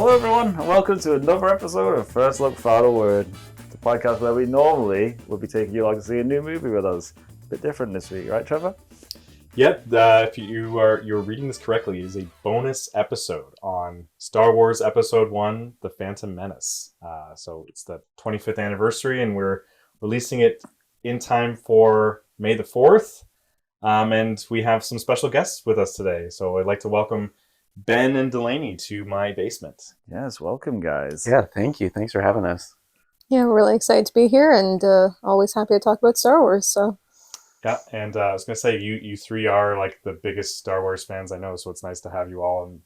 Hello everyone, and welcome to another episode of First Look Final Word, the podcast where we normally will be taking you along to see a new movie with us. A bit different this week, right, Trevor? Yep, if you're reading this correctly, it is a bonus episode on Star Wars Episode 1, The Phantom Menace. So it's the 25th anniversary, and we're releasing it in time for May the 4th. And we have some special guests with us today. So I'd like to welcome Ben and Delaney to my basement. Yes, welcome guys. Yeah, thank you. Thanks for having us. Yeah, we're really excited to be here and always happy to talk about Star Wars. So Yeah, and I was going to say, you three are like the biggest Star Wars fans I know, so it's nice to have you all in the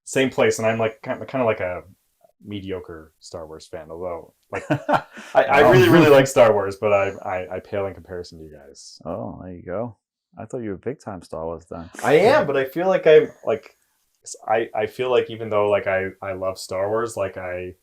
same place. And I'm like kind of like a mediocre Star Wars fan, although like I really like Star Wars, but I pale in comparison to you guys. Oh, there you go. I thought you were big time Star Wars then. I am, but I feel like I'm like I feel like even though like I love Star Wars, like I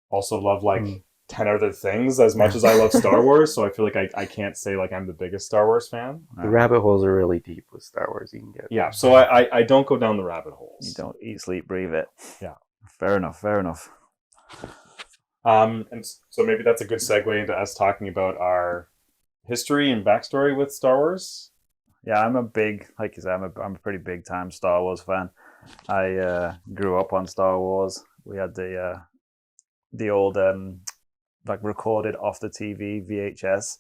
also love like 10 other things as much as I love Star Wars, so I feel like I can't say like I'm the biggest Star Wars fan. The rabbit holes are really deep with Star Wars. You can get So I don't go down the rabbit holes. You don't eat, sleep, breathe it. Yeah. Fair enough. And so maybe that's a good segue into us talking about our history and backstory with Star Wars. Yeah, I'm a big, like you said, I'm a pretty big time Star Wars fan. I grew up on Star Wars. We had the old like recorded off the TV VHS.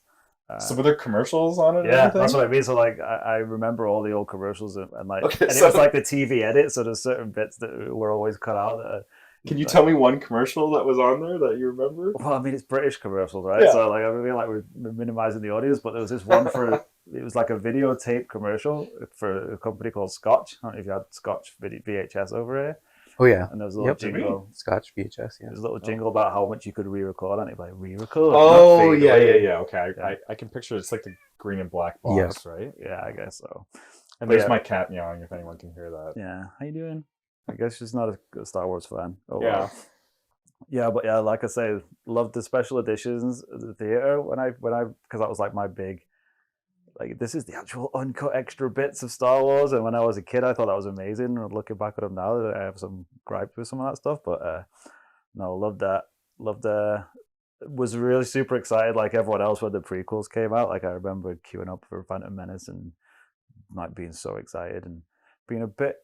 So were there commercials on it? Yeah, and everything? that's what I mean. So like I remember all the old commercials and like Okay, and so- it was like the TV edit. So there's certain bits that were always cut out. Can you tell me one commercial that was on there that you remember? Well, I mean, it's British commercials, right? Yeah. So like I feel like we're minimizing the audience, but there was this one for it was like a videotape commercial for a company called Scotch. I don't know if you had Scotch VHS over here. Oh yeah, And there was a little Yep. jingle. Scotch VHS. Yeah. There's a little jingle about how much you could re-record, and it's like re-record. Oh not fade yeah. away. Okay, Yeah. I can picture it's like the green and black box, right? Yeah, I guess so. And But there's yeah. my cat meowing if anyone can hear that. Yeah, how you doing? I guess she's not a good Star Wars fan. Oh, Yeah. well. Yeah, but yeah, like I say, loved the special editions at the theater when I because that was like my big, like this is the actual uncut extra bits of Star Wars. And when I was a kid, I thought that was amazing. And looking back at them now, I have some gripes with some of that stuff. But no, loved that. Was really super excited like everyone else when the prequels came out. Like I remember queuing up for Phantom Menace and like being so excited and being a bit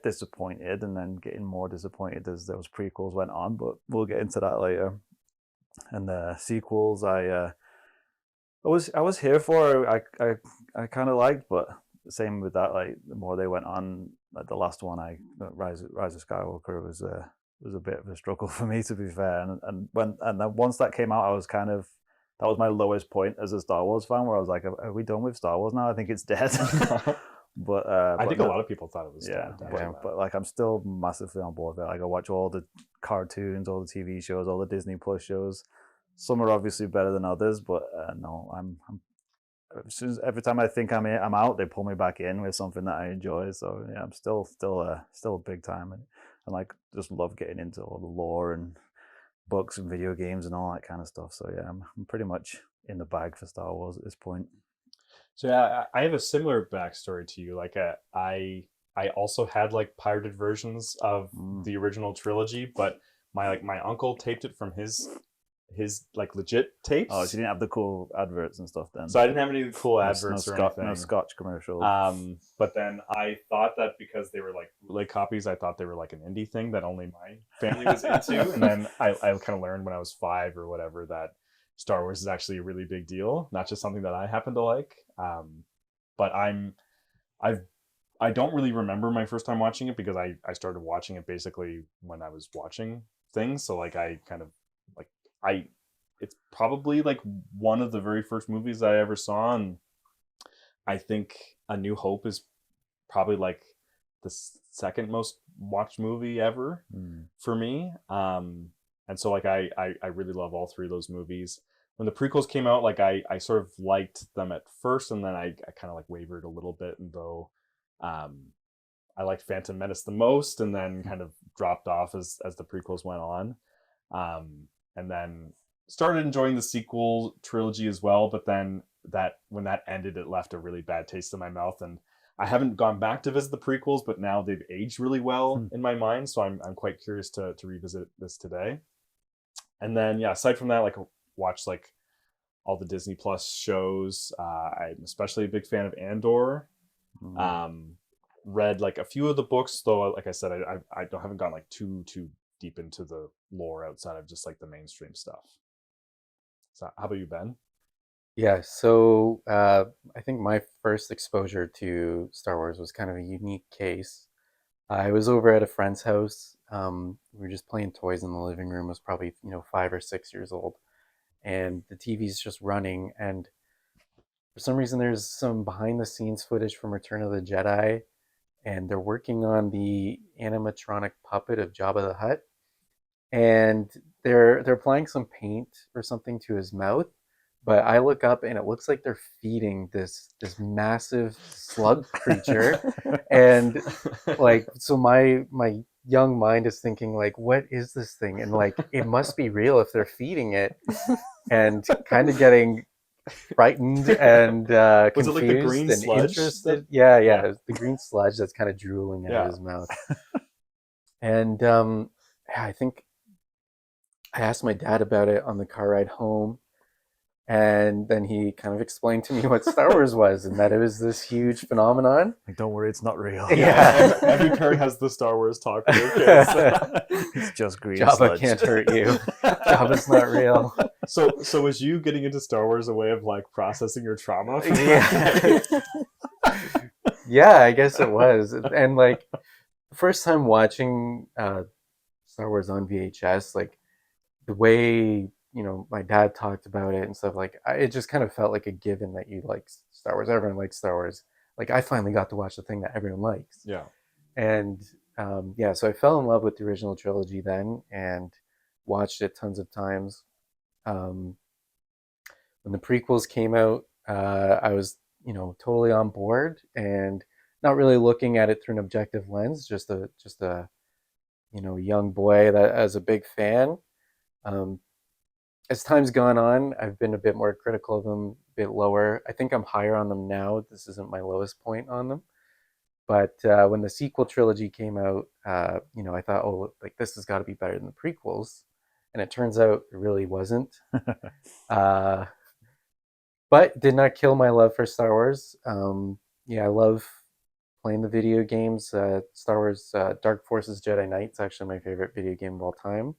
disappointed, and then getting more disappointed as those prequels went on, but we'll get into that later. And the sequels I was here for. I kind of liked, but same with that, like the more they went on, like the last one, Rise of Skywalker was a bit of a struggle for me, to be fair. And then once that came out, I was kind of, that was my lowest point as a Star Wars fan, where I was like, are we done with Star Wars now? I think it's dead. But I think a lot of people thought it was yeah, dead. but like I'm still massively on board with it. Like I watch all the cartoons, all the TV shows, all the Disney Plus shows. Some are obviously better than others, but no, I'm as soon as every time I think I'm out, they pull me back in with something that I enjoy. So yeah, I'm still big time, and like just love getting into all the lore and books and video games and all that kind of stuff. So yeah, I'm pretty much in the bag for Star Wars at this point. So yeah, I have a similar backstory to you. Like I also had like pirated versions of the original trilogy, but my uncle taped it from his like legit tapes. Oh, so you didn't have the cool adverts and stuff then? So I didn't have any of the cool adverts or anything. No Scotch commercials. But then I thought that because they were like bootleg copies, I thought they were like an indie thing that only my family was into. And then I kind of learned when I was 5 or whatever that Star Wars is actually a really big deal, not just something that I happen to like. But I don't really remember my first time watching it, because I started watching it basically when I was watching things. So like I kind of like it's probably like one of the very first movies I ever saw, and I think A New Hope is probably like the second most watched movie ever for me. And so like I really love all three of those movies. When the prequels came out, like I sort of liked them at first, and then I kind of like wavered a little bit, and though I liked Phantom Menace the most, and then kind of dropped off as the prequels went on. And then started enjoying the sequel trilogy as well, but then when that ended, it left a really bad taste in my mouth, and I haven't gone back to visit the prequels, but now they've aged really well Hmm. in my mind. So I'm quite curious to revisit this today. And then yeah, aside from that, like watch like all the Disney Plus shows. I'm especially a big fan of Andor. Mm. Read like a few of the books, though. Like I said, haven't gone like too deep into the lore outside of just like the mainstream stuff. So how about you, Ben? Yeah, so I think my first exposure to Star Wars was kind of a unique case. I was over at a friend's house. We were just playing toys in the living room. I was probably 5 or 6 years old, and the TV's just running. And for some reason, there's some behind the scenes footage from Return of the Jedi, and they're working on the animatronic puppet of Jabba the Hutt, and they're applying some paint or something to his mouth. But I look up and it looks like they're feeding this massive slug creature, and like so my young mind is thinking like, what is this thing? And like it must be real if they're feeding it, and kind of getting frightened and Was it like the confused green and sludge interested. that- Yeah, Yeah. it was the green sludge that's kind of drooling out of Yeah. his mouth. And I think I asked my dad about it on the car ride home, and then he kind of explained to me what Star Wars was, and that it was this huge phenomenon. Like, don't worry, it's not real. Yeah. Every parent has the Star Wars talk with their kids. It's just green Jabba sludge. can't hurt you. Jabba's not real. So was you getting into Star Wars a way of like processing your trauma? Yeah. Yeah, I guess it was. And like the first time watching Star Wars on VHS, like the way my dad talked about it and stuff, like it just kind of felt like a given that you like Star Wars. Everyone likes Star Wars. Like I finally got to watch the thing that everyone likes. Yeah. And yeah, so I fell in love with the original trilogy then and watched it tons of times. When the prequels came out, I was totally on board and not really looking at it through an objective lens. Just a young boy that as a big fan. As time's gone on, I've been a bit more critical of them, a bit lower. I think I'm higher on them now. This isn't my lowest point on them. But when the sequel trilogy came out, I thought, oh, like this has got to be better than the prequels. And it turns out it really wasn't. But did not kill my love for Star Wars. Yeah, I love playing the video games. Star Wars Dark Forces Jedi Knight's actually my favorite video game of all time.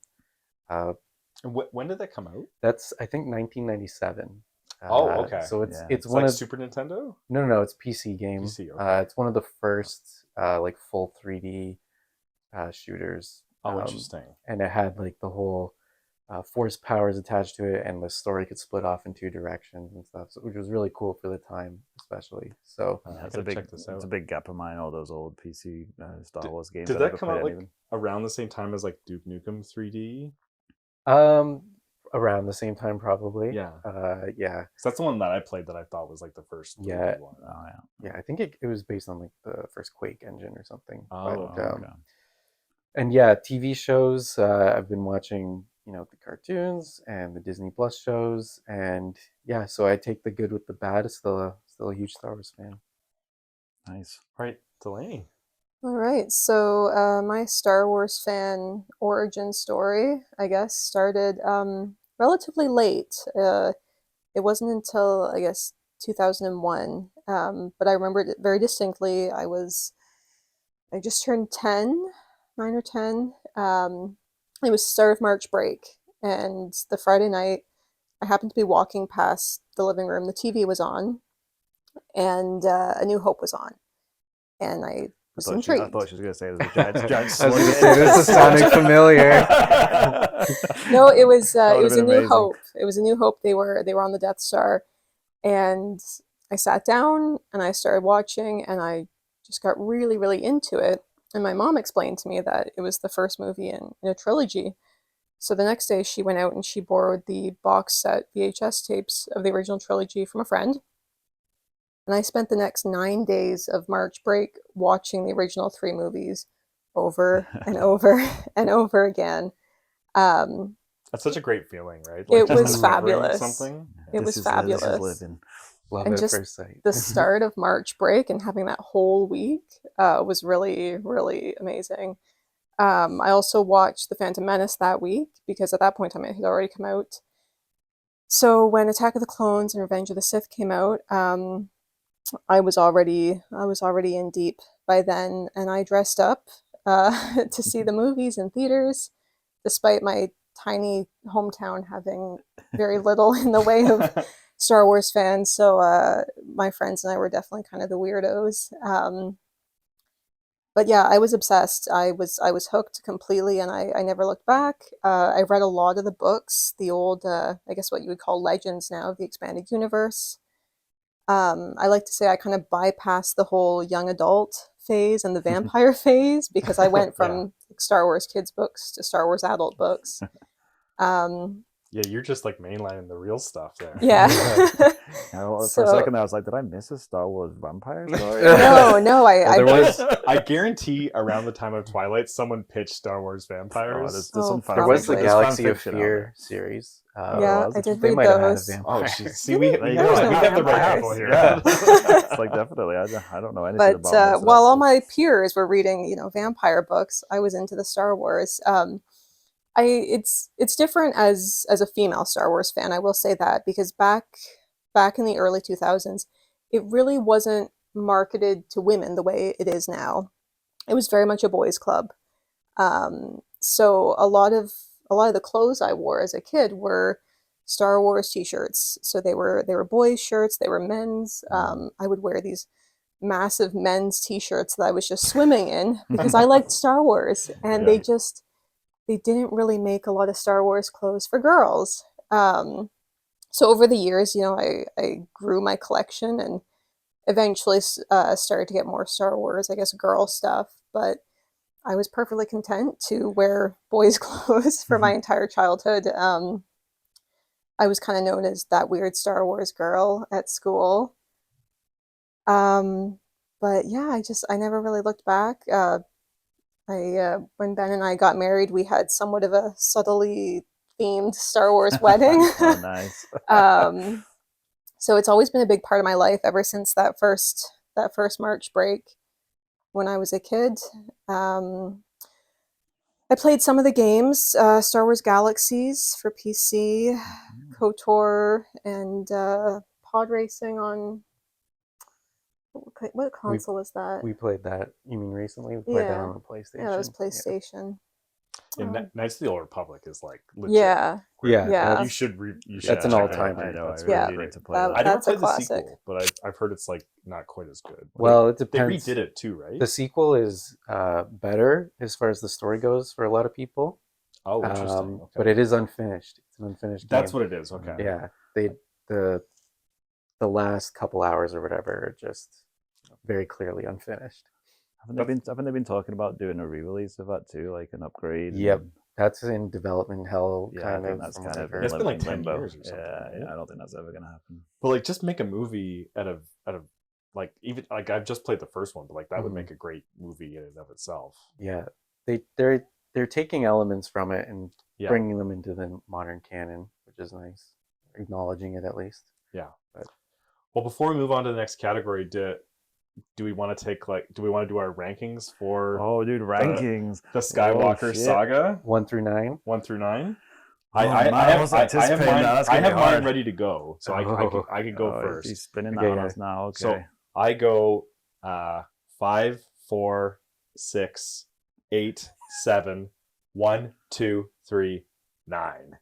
When did that come out? That's I think 1997. Okay. So it's Yeah. it's It's one like of Super Nintendo? no, it's PC game. PC, okay. It's one of the first like full 3D shooters. Oh, interesting. And it had like the whole force powers attached to it, and the story could split off in two directions and stuff, which was really cool for the time, especially. So Yeah, I it's gotta a big, check this out. it's a big gap of mine. All those old PC Star Wars games. Did I that never come out played like any of them. around the same time as like Duke Nukem 3D? around the same time, probably. Yeah. Yeah, So that's the one that I played that I thought was like the first 3D Yeah. one. Oh yeah. yeah. I think it was based on like the first Quake engine or something. Oh, But, okay. and yeah, TV shows. I've been watching, the cartoons and the Disney Plus shows, and yeah, so I take the good with the bad. Still a huge Star Wars fan. Nice. Right, Delaney. All right, so my Star Wars fan origin story, I guess, started relatively late. It wasn't until, I guess, 2001, but I remember it very distinctly. I just turned 10, 9 or 10. It was start of March break, and the Friday night, I happened to be walking past the living room. The TV was on, and A New Hope was on, and I was I intrigued. thought she was going to say there's a giant I was slug gonna in say, it. this is sounding familiar. No, it was That it would've was A been New amazing. Hope. It was A New Hope. They were on the Death Star, and I sat down and I started watching, and I just got really, really into it. And my mom explained to me that it was the first movie in a trilogy. So the next day, she went out and she borrowed the box set VHS tapes of the original trilogy from a friend. And I spent the next 9 days of March break watching the original 3 movies over and over and over again. That's such a great feeling, right? It just was discovering fabulous. Something. It was This fabulous. is living. Love And at just first sight. the start of March break and having that whole week was really, really amazing. I also watched The Phantom Menace that week because at that point in time it had already come out. So when Attack of the Clones and Revenge of the Sith came out, I was already in deep by then, and I dressed up to see the movies in theaters, despite my tiny hometown having very little in the way of Star Wars fans. So my friends and I were definitely kind of the weirdos. But yeah, I was obsessed. I was hooked completely, and I never looked back. I read a lot of the books, the old, I guess what you would call legends now of the expanded universe. I like to say I kind of bypassed the whole young adult phase and the vampire phase because I went Yeah. from Star Wars kids books to Star Wars adult books. Um, Yeah, you're just like mainlining the real stuff there. yeah. For a So second I was like, did I miss a Star Wars vampire story? no, Well, there was I guarantee around the time of Twilight, someone pitched Star Wars vampires. there's Oh, some fan there was the Probably. there's fan Galaxy of fiction out Fear there. series. yeah, was I it? did They read might have had a those. vampire. Oh, geez. See, we There you have go. the right Vampires. people here. Yeah. It's like definitely. I don't know anything But about most of that while all stuff. my peers were reading, vampire books, I was into the Star Wars. It's different as a female Star Wars fan. I will say that because back in the early 2000s, it really wasn't marketed to women the way it is now. It was very much a boys' club. So a lot of the clothes I wore as a kid were Star Wars T-shirts. So they were boys' shirts, they were men's. I would wear these massive men's T-shirts that I was just swimming in because I liked Star Wars, and Yeah. they didn't really make a lot of Star Wars clothes for girls. So over the years, I grew my collection and eventually started to get more Star Wars, I guess, girl stuff. But I was perfectly content to wear boys' clothes for my entire childhood. I was kind of known as that weird Star Wars girl at school. Um, but yeah, I never really looked back. When Ben and I got married, we had somewhat of a subtly themed Star Wars wedding. Oh, nice. So it's always been a big part of my life ever since that first March break when I was a kid. I played some of the games, Star Wars Galaxies for PC, KOTOR, and pod racing on what console is that? We played that. You mean recently? We played that Yeah. on the PlayStation. Yeah, that was PlayStation. Knights of the Old Republic is like legit. Yeah, great. Yeah, yeah. You should. That's an check all-timer. that out. I know. That's I really really Yeah. need great. to play That- that. I never That's a played the classic. sequel, but I've heard it's like not quite as good. Well, it They depends. redid it too, right? The sequel is better as far as the story goes for a lot of people. Oh, interesting. Okay. But it is unfinished. It's an unfinished That's game. what it is. Okay. Yeah, the last couple hours or whatever are just very clearly unfinished. Haven't they been talking about doing a re-release of that too, like an upgrade? Yep. and- That's in development hell, Yeah, kind I think of. that's from kind what of I've in It's been like 10 limbo. years or something, Yeah, right? I don't think that's ever gonna happen. But like, just make a movie out of like, even like, I've just played the first one, but like that would Mhm. make a great movie in and of itself. Yeah, they're taking elements from it and Yeah. bringing them into the modern canon, which is nice. Acknowledging it at least. Yeah. But- Well, before we move on to the next category, do we want to do our rankings for Oh, dude, rankings. the Skywalker shit. saga 1 through 9. 1 through 9? Oh, man, I wasn't anticipating that. That's I gonna have be mine hard. ready to go, so I can go Oh, first. he's spinning Okay, that on yeah. us now. Okay. So I go 5, 4, 6, 8, 7, 1, 2, 3, 9.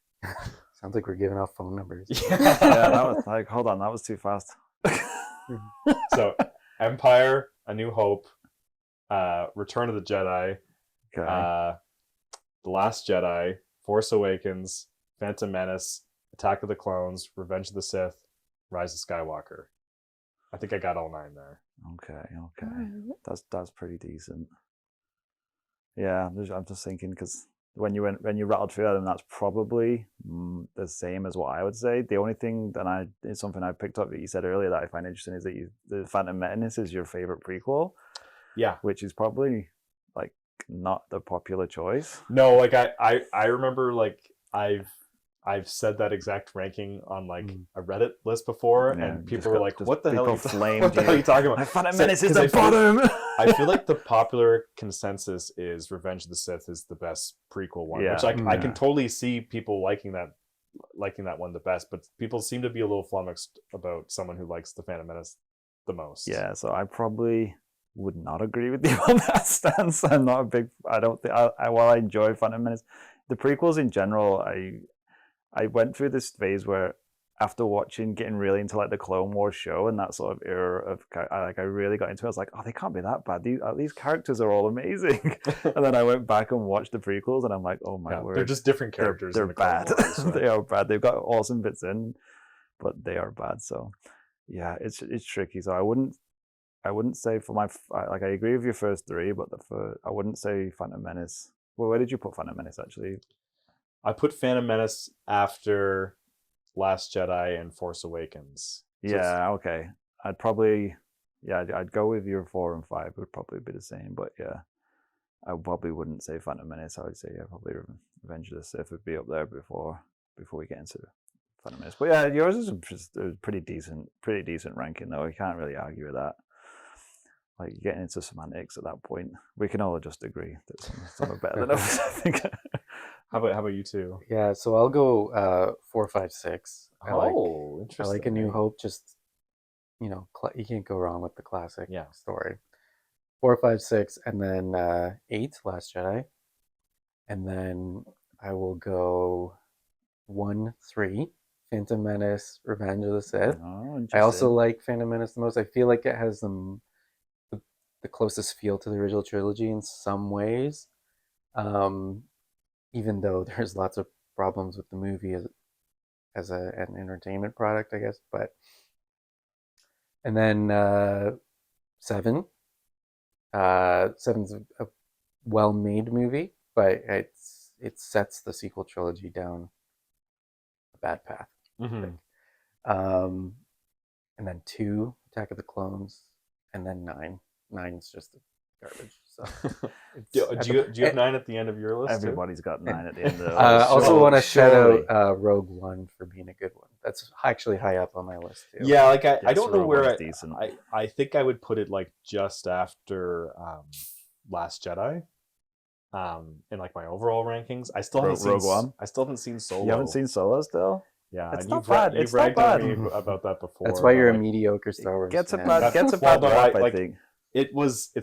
Sounds like we're giving out phone numbers. yeah, that was like, hold on, that was too fast. So Empire, A New Hope, Return of the Jedi, Okay. The Last Jedi, Force Awakens, Phantom Menace, Attack of the Clones, Revenge of the Sith, Rise of Skywalker. I think I got all 9 there. Okay. Alright. That's pretty decent. Yeah, I'm just thinking because when you rattled through them, that's probably the same as what I would say. The only thing that it's something I picked up that you said earlier that I find interesting is that the Phantom Menace is your favorite prequel, Yeah. which is probably like not the popular choice. No, like I remember like I I've said that exact ranking on like a Reddit list before, Yeah, and just people were like, just "What the hell? people flamed What the hell are you talking about?" Phantom So- Menace is 'cause the bottom. I feel like the popular consensus is Revenge of the Sith is the best prequel one, which Yeah. I can totally see people liking that one the best, but people seem to be a little flummoxed about someone who likes the Phantom Menace the most. Yeah, so I probably would not agree with you on that stance. I'm not a big. I don't think. While I enjoy Phantom Menace, the prequels in general, I went through this phase where after getting really into like the Clone Wars show and that sort of era of I really got into it. I was like, oh, they can't be that bad. These characters are all amazing. And then I went back and watched the prequels, and I'm like, oh my word, they're just different characters. They're in the Clone bad. Wars, so. They are bad. They've got awesome bits in, but they are bad. So yeah, it's tricky. So I wouldn't say for my like I agree with your first three, but I wouldn't say Phantom Menace. Well, where did you put Phantom Menace actually? I put Phantom Menace after Last Jedi and Force Awakens. So Yeah, okay. I'd probably I'd go with your 4 and 5 would probably be the same, but yeah, I probably wouldn't say Phantom Menace. I would say probably Revenge of the Sith would be up there before we get into Phantom Menace. But yeah, yours is just a pretty decent ranking though. You can't really argue with that. Like getting into semantics at that point, we can all just agree that some are better than others. I think. How about you two? Yeah, so I'll go 4, 5, 6. Interesting. I like A New Hope. Just you can't go wrong with the classic story. 4, 5, 6, and then 8, Last Jedi, and then I will go 1, 3, Phantom Menace, Revenge of the Sith. Oh, I also like Phantom Menace the most. I feel like it has the closest feel to the original trilogy in some ways, even though there's lots of problems with the movie as an entertainment product, I guess. But and then 7. 7's a well-made movie, but it sets the sequel trilogy down a bad path. Mm-hmm. And then 2, Attack of the Clones, and then 9. 9's just garbage. So do you have 9 at the end of your list? Everybody's got 9 at the end of the I also want to shout surely. out Rogue One for being a good one. That's actually high up on my list too. Yeah, like I Yes, don't know Rogue where One's decent. I think I would put it like just after Last Jedi. In like my overall rankings, I still haven't Rogue seen One? I still haven't seen Solo. You haven't seen Solo still? Yeah, It's and not bad. You've It's not ragged on bad. me about that before. That's why you're a like, mediocre Star Wars Gets a fan. bad Well, rap, no, I like, think. It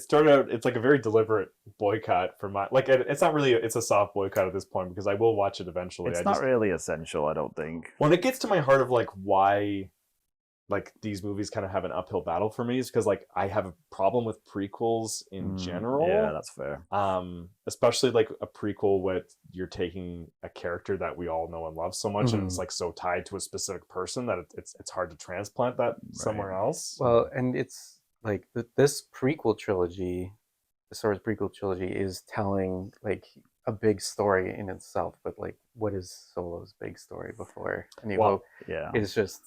started out. It's like a very deliberate boycott for my like. It's not really. It's a soft boycott at this point because I will watch it eventually. It's not really essential, I don't think. When it gets to my heart of like why like these movies kind of have an uphill battle for me is because like I have a problem with prequels in general. Yeah, that's fair. Especially like a prequel with you're taking a character that we all know and love so much, and it's like so tied to a specific person that it's hard to transplant that somewhere else. Well, and it's like this prequel trilogy, the Star Wars prequel trilogy, is telling like a big story in itself. But like, what is Solo's big story before A New Hope? Yeah, It's just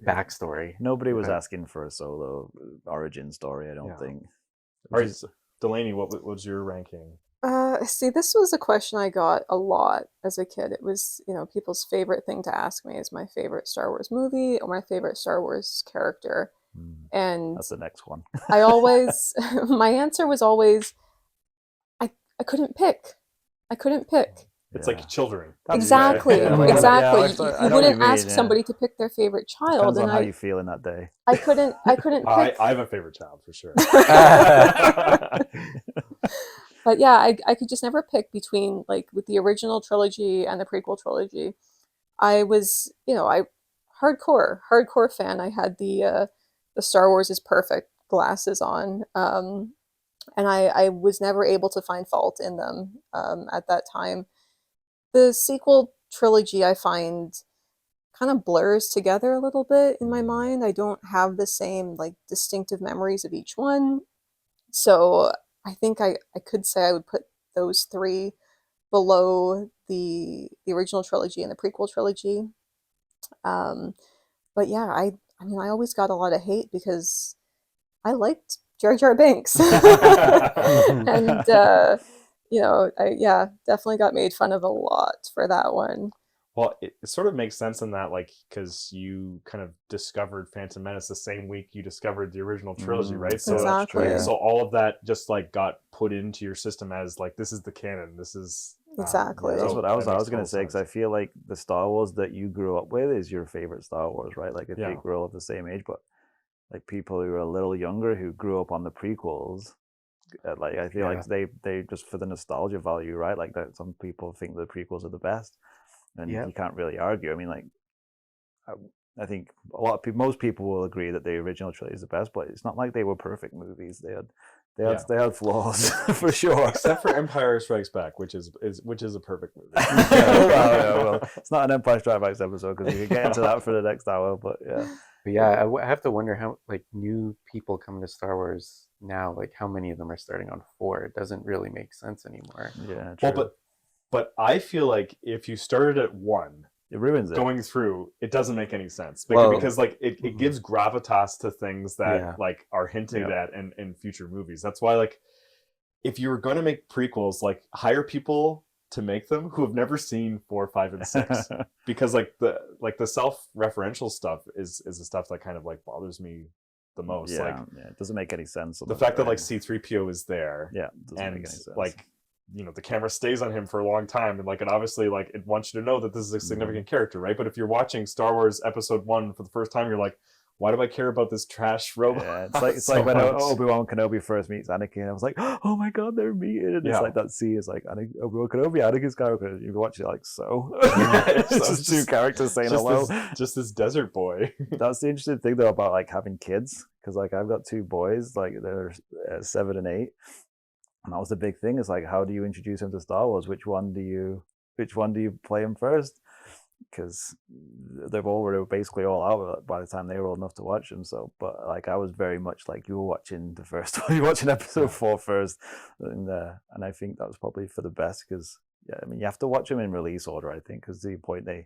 backstory. nobody was Right. asking for a Solo origin story, I don't think. All right, Delaney, what was your ranking? See, this was a question I got a lot as a kid. It was, people's favorite thing to ask me is my favorite Star Wars movie or my favorite Star Wars character. And That's the next one. I always, my answer was always, I couldn't pick. I couldn't pick. It's like children. Exactly, Yeah. exactly. Yeah, I You know what you wouldn't mean, ask yeah. somebody to pick their favorite child, Depends on and how you feel in that day. I couldn't pick. I have a favorite child for sure. But yeah, I could just never pick between like with the original trilogy and the prequel trilogy. I was, I hardcore fan. I had the Star Wars is perfect glasses on, and I was never able to find fault in them at that time. The sequel trilogy I find kind of blurs together a little bit in my mind. I don't have the same like distinctive memories of each one. So I think I could say I would put those 3 below the original trilogy and the prequel trilogy. But yeah, I mean I always got a lot of hate because I liked Jar Jar Binks. And I definitely got made fun of a lot for that one. Well, it sort of makes sense in that, like, because you kind of discovered Phantom Menace the same week you discovered the original trilogy, right? So, Exactly. so all of that just like got put into your system as like, this is the canon. This is Exactly. That's so what I was that makes going to total say, because I sense. feel like the Star Wars that you grew up with is your favorite Star Wars, right? Like if Yeah. you grew up the same age, but like people who are a little younger who grew up on the prequels, like I feel like they just for the nostalgia value, right? Like that some people think the prequels are the best, and Yeah. you can't really argue. I mean, like I think a lot of people, most people will agree that the original trilogy is the best, but it's not like they were perfect movies. They had flaws for sure. Except for Empire Strikes Back, which is a perfect movie. well, it's not an Empire Strikes Back episode because we could get into that for the next hour. But yeah, But yeah, I have to wonder how like new people coming to Star Wars now, like how many of them are starting on 4? It doesn't really make sense anymore. yeah. True. Well, but I feel like if you started at 1, it ruins it. going through, it doesn't make any sense because like it gives gravitas to things that like are hinted at in future movies. That's why, like, if you were going to make prequels, like, hire people to make them who have never seen 4, 5, and 6, because like the self-referential stuff is the stuff that kind of like bothers me the most. Yeah, it doesn't make any sense. The fact that like C-3PO is there, doesn't make any sense. Like, you know, the camera stays on him for a long time, and like it obviously like it wants you to know that this is a significant character, right? But if you're watching Star Wars Episode 1 for the first time, you're like, why do I care about this trash robot? Yeah, it's like when Obi-Wan Kenobi first meets Anakin, I was like, oh my god, they're meeting. And it's like that scene is like Obi-Wan Kenobi, Anakin Skywalker. You watch it like, so it's just two characters saying hello. Just this desert boy. That's the interesting thing though about like having kids, because like I've got 2 boys, like they're 7 and 8. And that was the big thing. Is like, how do you introduce him to Star Wars? Which one do you play him first? Because they were basically all out by the time they were old enough to watch them. So, but like I was very much like, you were watching the first one, you're watching episode 4 first, and I think that was probably for the best, because I mean you have to watch them in release order. I think because the point there's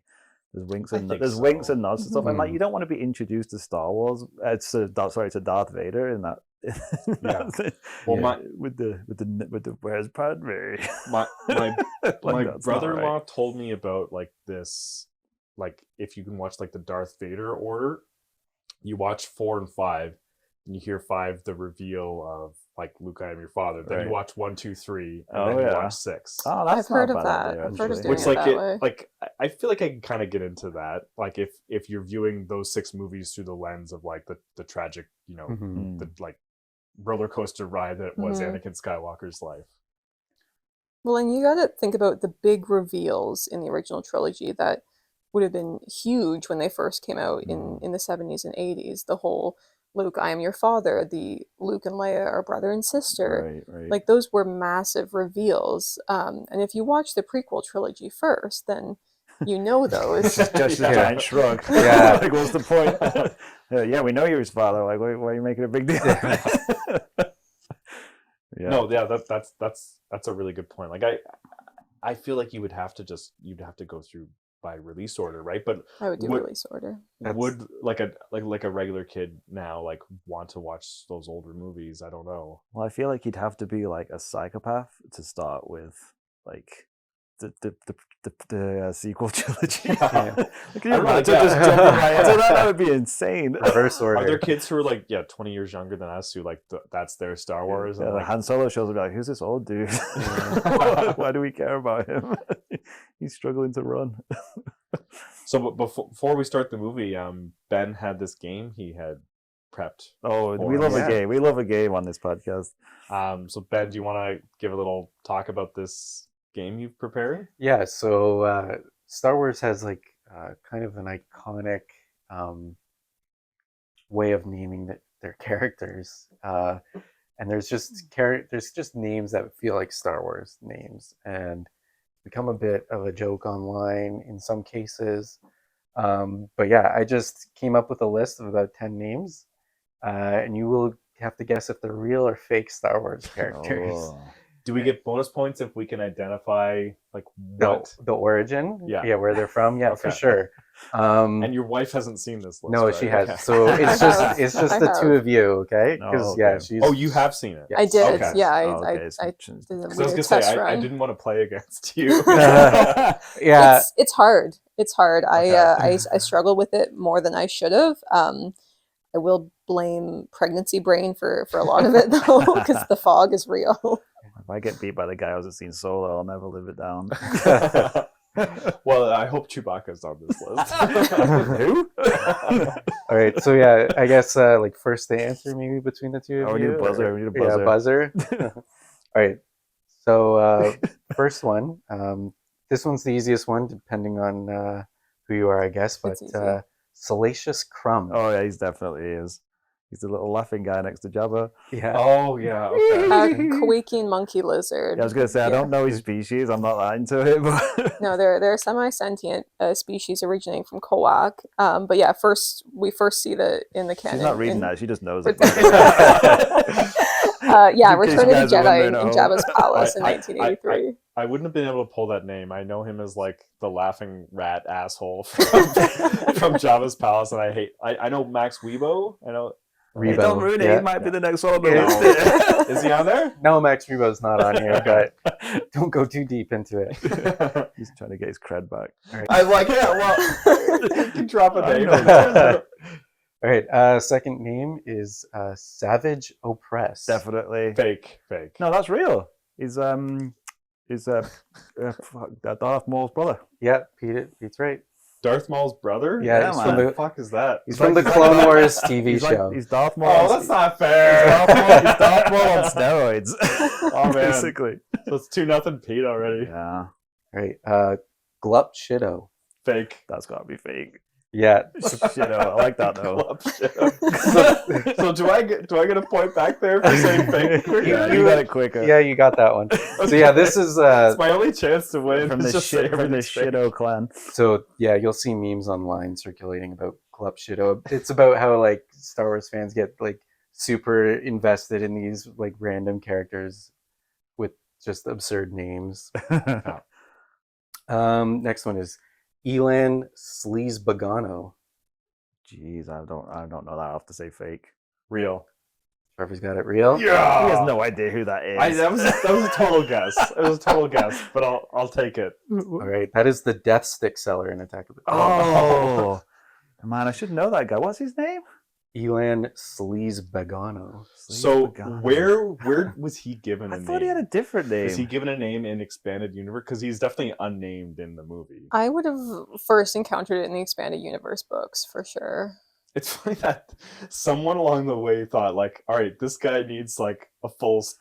winks and winks and nods and stuff, and like you don't want to be introduced to Star Wars. To Darth Vader in that. Well, with the where's Padme? My brother-in-law told me about like this, like if you can watch like the Darth Vader order, you watch 4 and 5, and you hear 5 the reveal of like, Luke, I am your father. Then you watch 1, 2, 3, and then you watch 6. Oh, that's I've heard of that. I've heard of doing it that way. Like I feel like I can kind of get into that. Like if you're viewing those 6 movies through the lens of like the tragic, you know, the like roller coaster ride that was Anakin Skywalker's life. Well, and you got to think about the big reveals in the original trilogy that would have been huge when they first came out in the 70s and 80s. The whole Luke, I am your father, the Luke and Leia are brother and sister. Right. Like those were massive reveals. And if you watch the prequel trilogy first, then you know those. Just a giant shrug. Yeah. Like, what's the point? Yeah, we know you're his father. Like, why are you making a big deal? No, that's a really good point. Like I feel like you'd have to go through by release order, right? But I would do release order. Would like a regular kid now like want to watch those older movies? I don't know. Well, I feel like he'd have to be like a psychopath to start with, like the sequel trilogy. Can you imagine just jumping right into that? That would be insane. Reverse order. Are there kids who are like 20 years younger than us who like that's their Star Wars? Yeah, and, like, Han Solo shows will be like, who's this old dude? Why do we care about him? He's struggling to run. So before we start the movie, Ben had this game he had prepped. Oh, we love a game. We love a game on this podcast. So Ben, do you want to give a little talk about this game you've prepared? Yeah, so Star Wars has like kind of an iconic way of naming their characters, and there's just names that feel like Star Wars names, and become a bit of a joke online in some cases. But yeah, I just came up with a list of about 10 names, and you will have to guess if they're real or fake Star Wars characters. Oh. Do we get bonus points if we can identify like what the origin? Yeah, where they're from. Yeah, for sure. And your wife hasn't seen this list. No, right? she has. Okay. So it's just the 2 of you, okay? Because she's. Oh, you have seen it. I did. Okay. Yeah, I I was gonna say I didn't want to play against you. Yeah, it's hard. It's hard. Okay. I struggle with it more than I should have. I will blame pregnancy brain for a lot of it though, because the fog is real. If I get beat by the guy who hasn't seen Solo, I'll never live it down. Well, I hope Chewbacca's on this list. Who? All right, so yeah, I guess like first the answer maybe between the two of Oh, we you. need a buzzer. or- We need a buzzer. Yeah, buzzer. All right, so first one. This one's the easiest one, depending on who you are, I guess. But It's easy. Salacious Crumb. Oh yeah, he's definitely is. He's the little laughing guy next to Jabba. Yeah. Oh yeah, okay. Quaking monkey lizard. Yeah, I was gonna say I don't know his species. I'm not that into it, but No, they're semi-sentient species originating from Kowak. But yeah, we first see the in the canon. she's not reading in- that. She just knows for- it. by the way. yeah, In case Return you of the guys are Jedi wondering in at home. Jabba's palace in I- 1983. I wouldn't have been able to pull that name. I know him as like the laughing rat asshole from Java's Palace, and I know Max Weibo. I know. Hey, don't ruin it. yeah. He might be the next one on the Yeah. list. Is he on there? No, Max Rebo's not on here, but don't go too deep into it. He's trying to get his cred back. I like it. Well, you can drop a I name. know. All right, second name is Savage Opress. Definitely. Fake. No, that's real. He's Darth Maul's brother. Yeah, Pete's right. Darth Maul's brother? Yeah, Yeah, he's man. from What the the fuck is that? he's from the Clone Wars TV He's show. he's Darth Maul. Oh, that's not fair. He's Darth Maul on steroids. Oh, man. Basically. So it's 2-0 Pete already. Yeah, Right, Glup Shido. Fake. that's gotta be fake. Yeah, Shit, I like that though. Club shit. So do I get a point back there for saying fake? Yeah, you got it quicker. yeah, you got that one. So yeah, this is It's my only chance to win. From is the just say shit from the everything's fake. Shido clan. so yeah, you'll see memes online circulating about Glup Shido. It's about how like Star Wars fans get like super invested in these like random characters with just absurd names. Next one is Elan Sleazebagano. Jeez, I don't know that. I have to say fake. Real. Trevor's got it real. Yeah. He has no idea who that is. That was a total guess. It was a total guess, but I'll take it. All right, that is the Death Stick seller in Attack of the Clones. Oh man, I should know that guy. What's his name? Elan Sleazebagano. So Sleazebagano. where was he given a I name? thought he had a different name. Was he given a name in Expanded Universe? Because he's definitely unnamed in the movie. I would have first encountered it in the expanded universe books for sure. It's funny that someone along the way thought, like, all right, this guy needs like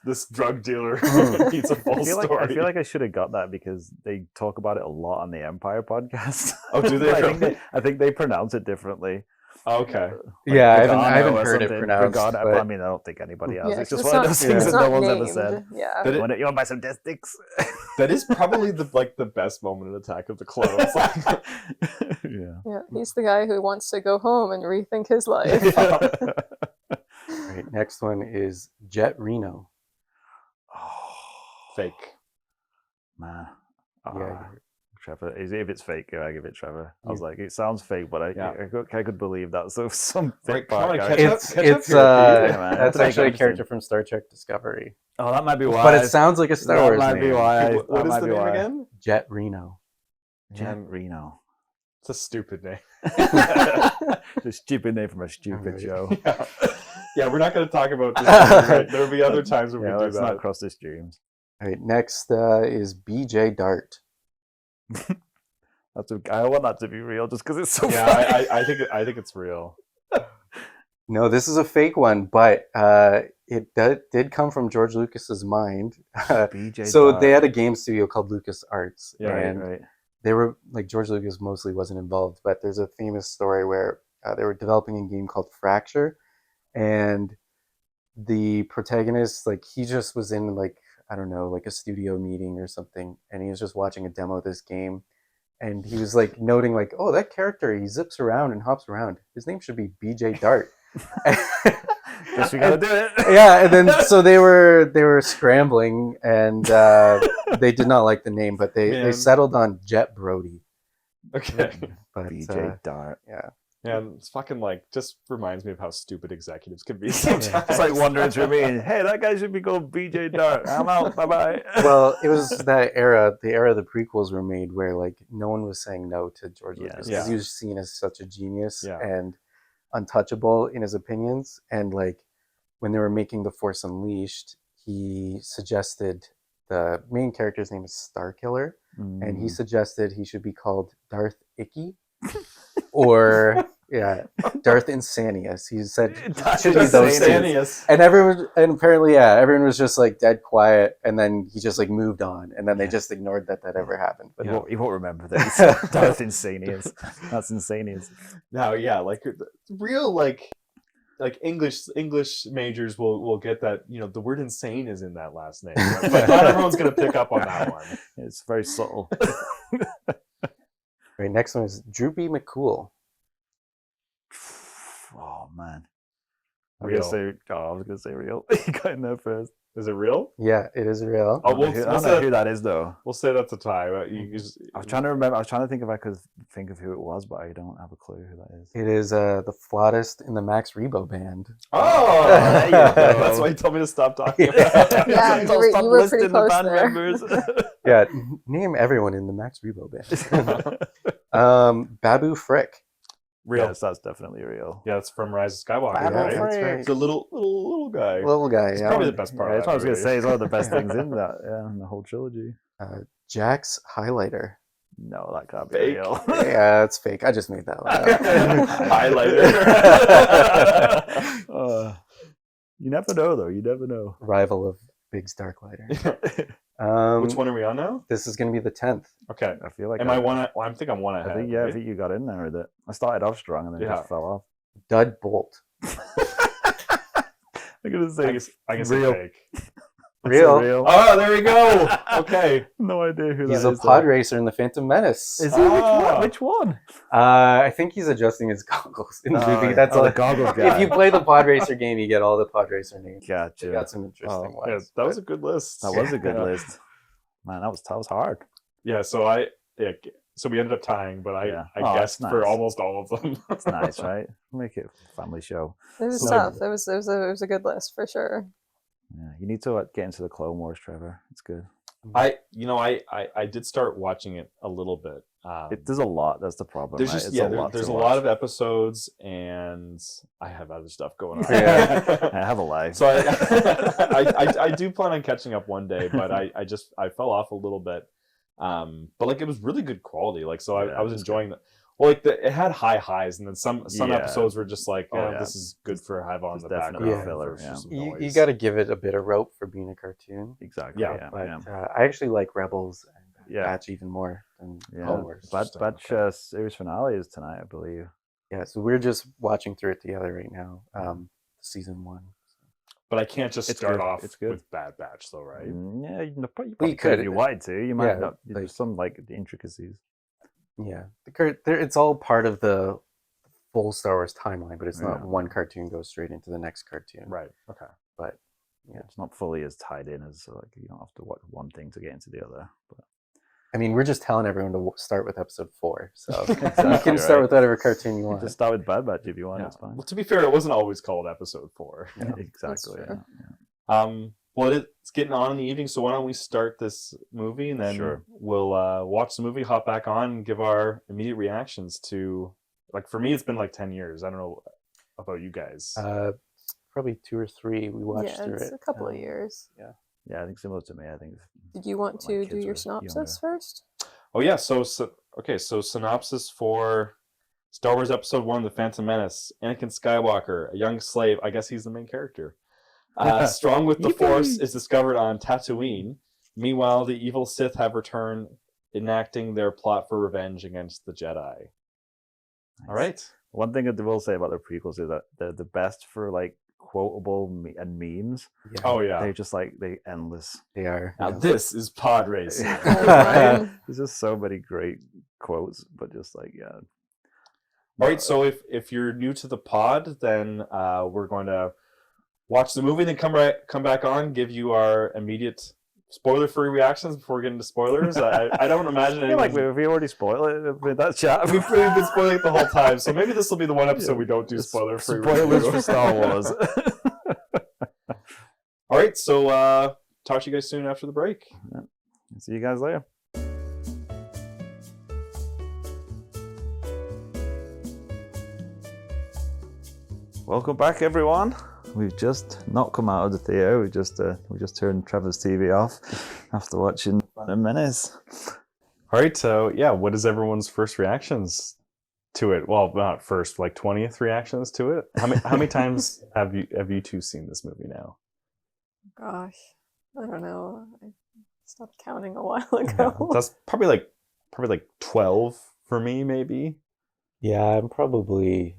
this drug dealer needs a full I story. feel like I should have got that because they talk about it a lot on the Empire podcast. Oh, do they really? I think they pronounce it differently. Okay. Yeah, I Pagano haven't or heard it something. pronounced. Pagano, but- I mean, I don't think anybody else. Yeah, it's just 'cause one of those things it's that no not one's ever named. said. Yeah. Did it- You want to buy some destics? That is probably the best moment in Attack of the Clones. Like, Yeah. Yeah, he's the guy who wants to go home and rethink his life. All right, next one is Jet Reno. Oh, fake. man. Yeah, Trevor. If it's fake, I give it Trevor. I was Yeah. like, it sounds fake, but Yeah. I could believe that. So some Right, fake come part on, guy. catch up. It's here, it's Pete. Yeah, man. that's That's actually a interesting. character from Star Trek Discovery. Oh, that might be why. But it sounds like a Star that Wars might name. be why. What that is might the be name why. again? Jet Reno. Jet Reno. It's a stupid name. The stupid name from a stupid Alright. show. Yeah, we're not going to talk about this. Right? There'll be other times when Yeah, we do let's that. not cross the streams. All right, next is BJ Dart. I want that to be real, just because it's so. Yeah, funny. I think it's real. No, this is a fake one, but it did come from George Lucas's mind. BJ So Dart. they had a game studio called Lucas Arts, Yeah, and right. they were like George Lucas mostly wasn't involved, but there's a famous story where they were developing a game called Fracture, and the protagonist, like, he just was in like, I don't know, like a studio meeting or something, and he was just watching a demo of this game, and he was like noting like, oh, that character, he zips around and hops around, his name should be BJ Dart. Guess we gotta do it. Yeah, and then so they were scrambling, and they did not like the name, but they Man. settled on Jet Brody. Okay. But BJ Dart. yeah, And it's fucking like just reminds me of how stupid executives can be sometimes. It's like wandering through me and, hey, that guy should be called BJ Dart. I'm out. Bye-bye. Well, it was that era, the era the prequels were made, where like no one was saying no to George Lucas because he was seen as such a genius and untouchable in his opinions. And like when they were making The Force Unleashed, he suggested the main character's name is Starkiller, and he suggested he should be called Darth Icky or Darth Insanius. He said it should be those things. And apparently everyone was just like dead quiet, and then he just like moved on, and then they just ignored that ever happened. But you won't remember this. Darth Insanius. That's Insanius. Now, like real like English majors will get that, you know, the word insane is in that last name, but not everyone's gonna pick up on that one. It's very subtle. Right, next one is Droopy McCool. Oh man, I Real. was gonna say real. You got in there first. Is it real? Yeah, it is real. Oh, I don't know who that is though. We'll say that's a tie. But I was trying to remember. I was trying to think if I could think of who it was, but I don't have a clue who that is. It is the flautist in the Max Rebo band. Oh, there you go. That's why you told me to stop talking about it. Yeah, you were pretty close there. Yeah, name everyone in the Max Rebo band. Babu Frick. Real. Yes, that's definitely real. Yeah, it's from Rise of Skywalker, Babu right? Frick. It's a little guy. Little guy, It's yeah. probably the best part. Yeah, of that's what I was that gonna say. movie. It's one of the best things in that. Yeah, in the whole trilogy. Jax Highlighter. No, that can't be Fake. real. Yeah, it's fake. I just made that one up. Highlighter. You never know, though. You never know. Rival of Biggs Darklighter. Which one are we on now? This is going to be the 10th. Okay. I feel like Am I one? I think I'm one ahead. I think right? I think you got in there with it. I started off strong and then just fell off. Dud Bolt. I'm gonna say I guess real. fake. Real. Oh, there we go. Okay. No idea who He's that a is. pod racer in the Phantom Menace. Is he? Which one? I think he's adjusting his goggles in the movie. That's all. The goggles guy. If you play the pod racer game, you get all the pod racer names. Gotcha. They got some interesting Yeah, ones. that was a good list. That was a good list. Man, that was hard. Yeah. So so we ended up tying, but I guessed nice. for almost all of them. That's nice, right? Make it a family show. It was So- tough. It was a good list for sure. Yeah, you need to get into the Clone Wars, Trevor. It's good. I did start watching it a little bit. There's a lot. That's the problem. There's right? just It's there's to a watch. lot of episodes, and I have other stuff going on. Yeah. I have a life. So I do plan on catching up one day, but I fell off a little bit. But like it was really good quality. Like so I was enjoying that. Well, like it had high highs, and then some episodes were just like, this is good for have on the definitely background. filler, versus some You noise. got to give it a bit of rope for being a cartoon. Exactly. Yeah, But I actually like Rebels and Yeah. Batch even more than Yeah. Clone Wars. Batch series finale is tonight, I believe. Yeah, so we're just watching through it together right now. Season 1. But I can't just It's start good. off It's good. with Bad Batch, though, right? Yeah, you probably could. could if you wanted to. You might Yeah, not. like- There's some like intricacies. Yeah, it's all part of the full Star Wars timeline, but it's not Yeah. one cartoon goes straight into the next cartoon. Right. Okay. But yeah, It's not fully as tied in as like you don't have to watch one thing to get into the other. But I mean, we're just telling everyone to start with episode 4, so you Exactly, can start right. with whatever cartoon you you want. just start with Bad Batch if you want. Yeah. It's fine. Well, to be fair, it wasn't always called Episode 4. Yeah, exactly. true. Yeah. Well, it's getting on in the evening, so why don't we start this movie, and then Sure. we'll watch the movie, hop back on, and give our immediate reactions to. Like for me, it's been like 10 years. I don't know about you guys. Probably 2 or 3 we watched Yeah, through it's it. a couple of years. Yeah, I think similar to me. I think. Did you want My to kids do your are synopsis first? Oh yeah, so synopsis for Star Wars Episode 1, The Phantom Menace. Anakin Skywalker, a young slave. I guess he's the main character. Strong with the Force, is discovered on Tatooine. Meanwhile, the evil Sith have returned, enacting their plot for revenge against the Jedi. All right. One thing I will say about the prequels is that they're the best for like quotable and memes. Yeah, Oh yeah. They're just like they endless. they are. Now yeah. this is pod racing. There's just so many great quotes, but just like All right, so if you're new to the pod, then we're going to watch the movie, then come back on, give you our immediate spoiler-free reactions before we get into spoilers? I don't imagine I feel like anyone... we already spoiled it with that chat. We've been spoiling it the whole time, so maybe this will be the one episode we don't do spoiler-free spoilers review. for Star Wars. All right, so talk to you guys soon after the break. Yeah. See you guys later. Welcome back, everyone. We've just not come out of the theater. We just turned Trevor's TV off after watching Phantom Menace. All right, so yeah, what is everyone's first reactions to it? Well, not first, like 20th reactions to it. How many times have you two seen this movie now? Gosh, I don't know. I stopped counting a while ago. Yeah, that's probably like 12 for me, maybe. Yeah, I'm probably,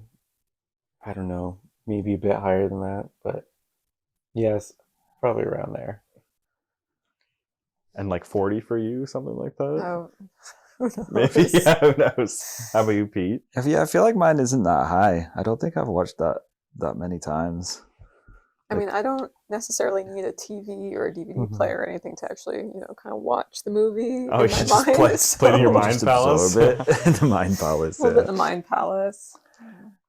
I don't know, maybe a bit higher than that, but yes, probably around there. And like 40 for you, something like that? Oh, who knows? Maybe, yeah, who knows? How about you, Pete? I feel like mine isn't that high. I don't think I've watched that many times. I mean, I don't necessarily need a TV or a DVD player or anything to actually, kind of watch the movie. Oh, in you my just mind. play in your mind Just palace? absorb it. The mind palace. A little bit in the Mind Palace.